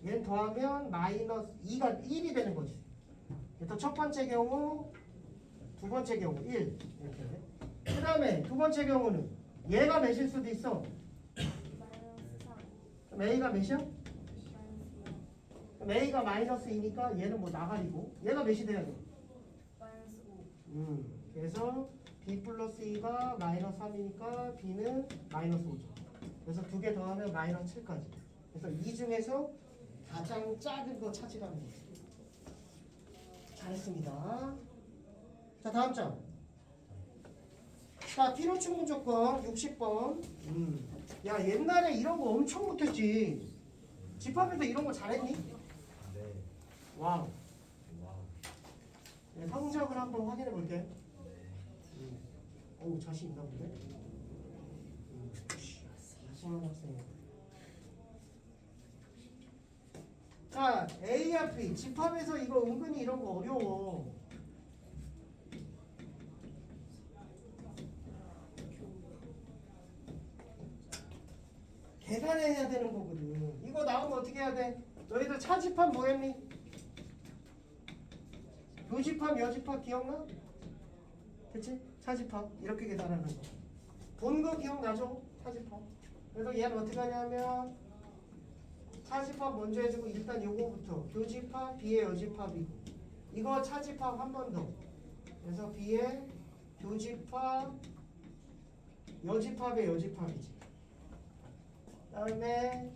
얘는 더하면 마이너스 2가 1이 되는 거지. 그래서 첫 번째 경우, 두 번째 경우 1 이렇게. 그 다음에 두 번째 경우는 얘가 몇일 수도 있어. 마이너스 3. 그럼 A가 몇이야? 마이너스 2. 그럼 A가 마이너스 2니까 얘는 뭐 나가리고 얘가 몇이 돼야 돼? 마이너스 5. 그래서 B 플러스 2가 마이너스 3이니까 B는 마이너스 5죠. 그래서 두 개 더하면 마이너스 7까지. 그래서 이 중에서 가장 작은 거 찾으라는 거죠. 잘했습니다. 자 다음 장. 자 필요 충분 조건 60번. 야 옛날에 이런 거 엄청 못했지. 집합에서 이런 거 잘했니? 네. 와우. 와우. 네, 성적을 한번 확인해 볼게. 네. 어우 자신 있나 본데? 자신한 학생이야. 자 A와 B 집합에서 이거 은근히 이런 거 어려워. 계산해야 되는 거거든. 이거 나오면 어떻게 해야 돼? 너희들 차집합 뭐 했니? 교집합, 여집합 기억나? 그치? 차집합 이렇게 계산하는 거. 본 거 기억나죠? 차집합. 그래서 얘는 어떻게 하냐면 차집합 먼저 해주고 일단 요거부터 교집합, B의 여집합이고 이거 차집합 한 번 더. 그래서 B의 교집합, 여집합의 여집합이지. 그다음에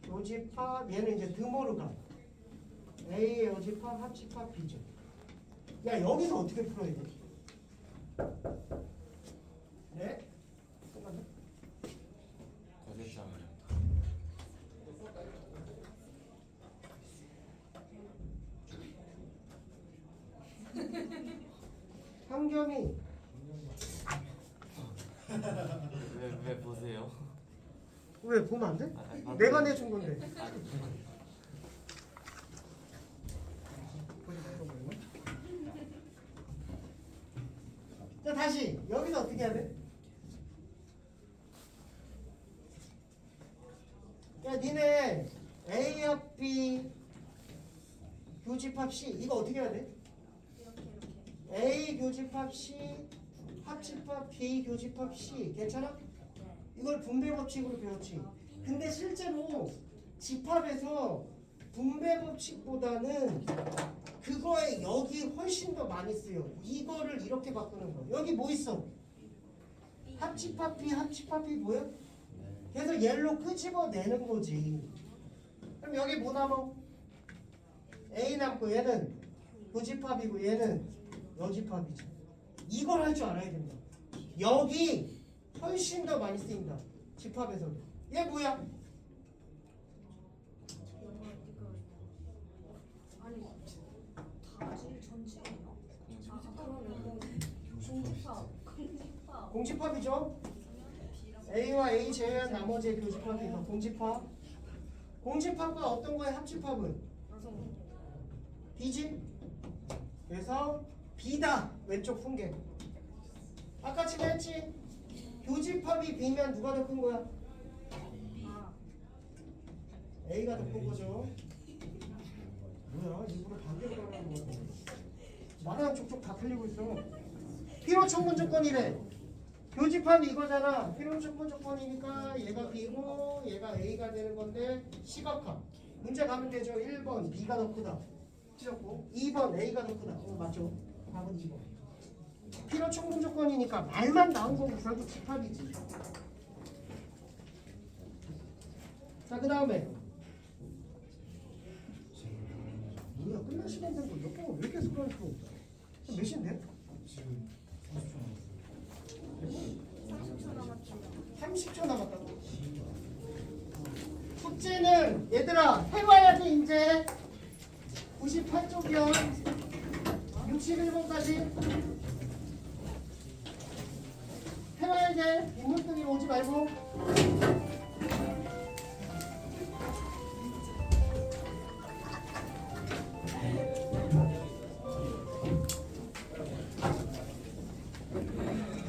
교집합 얘는 이제 드모르가 A의 여집합, 합집합 B죠. 야 여기서 어떻게 풀어야 돼? 네? 잠깐만. 상겸이 왜 보세요? 왜 보면 안 돼? 아, 내가 내준 건데. 자 다시 여기서 어떻게 해야 돼? 야 니네 A 합 B 교집합 C 이거 어떻게 해야 돼? 이렇게 이렇게. A 교집합 C 합집합 B 교집합 C 괜찮아? 네. 이걸 분배 법칙으로 배웠지. 근데 실제로 집합에서 분배 법칙보다는 그거에 여기 훨씬 더 많이 쓰여. 이거를 이렇게 바꾸는 거. 여기 뭐 있어? 합집합 B, 합집합 B 뭐야? 그래서 얘로 끄집어내는 거지. 그럼 여기 뭐 남아? A 남고 얘는 교집합이고 얘는 여집합이지. 이걸 할 줄 알아야 된다. 여기 훨씬 더 많이 쓰인다. 집합에서도. 얘 뭐야? 아니 다지 전체예요? 아 그러면 공집합 공집합이죠? A와 A 제외한 나머지의 교집합이니까 공집합. 공집합과 어떤 거의 합집합은? B지? 그래서 B다. 왼쪽 fun계. 아까 지금 했지? 교집합이 B면 누가 더 큰 거야? A가 더 큰 거죠. 뭐야? 일부러 반대로 가는 거야. 말하는 족족 다 틀리고 있어. 필요 충분 조건이래. 교집합이 이거잖아. 필요 충분 조건이니까 얘가 B고 얘가 A가 되는 건데 시각화. 문제 가면 되죠. 1번 B가 더 크다. 찢었고 2번 A가 더 크다. 맞죠? 답은 2번. 필요 충분 조건이니까 말만 나온 거고 결국 집합이지. 자, 그 다음에 뭐야? 끝날 시간 된 거 몇 번 왜 계속 그럴 수가 없어? 몇 시인데? 지금 30초 남았어요. 30초 남았죠. 30초 남았다고? 숙제는 얘들아 해봐야지 이제 98쪽이야 61번까지 해봐야 돼. 인문뜨기 오지 말고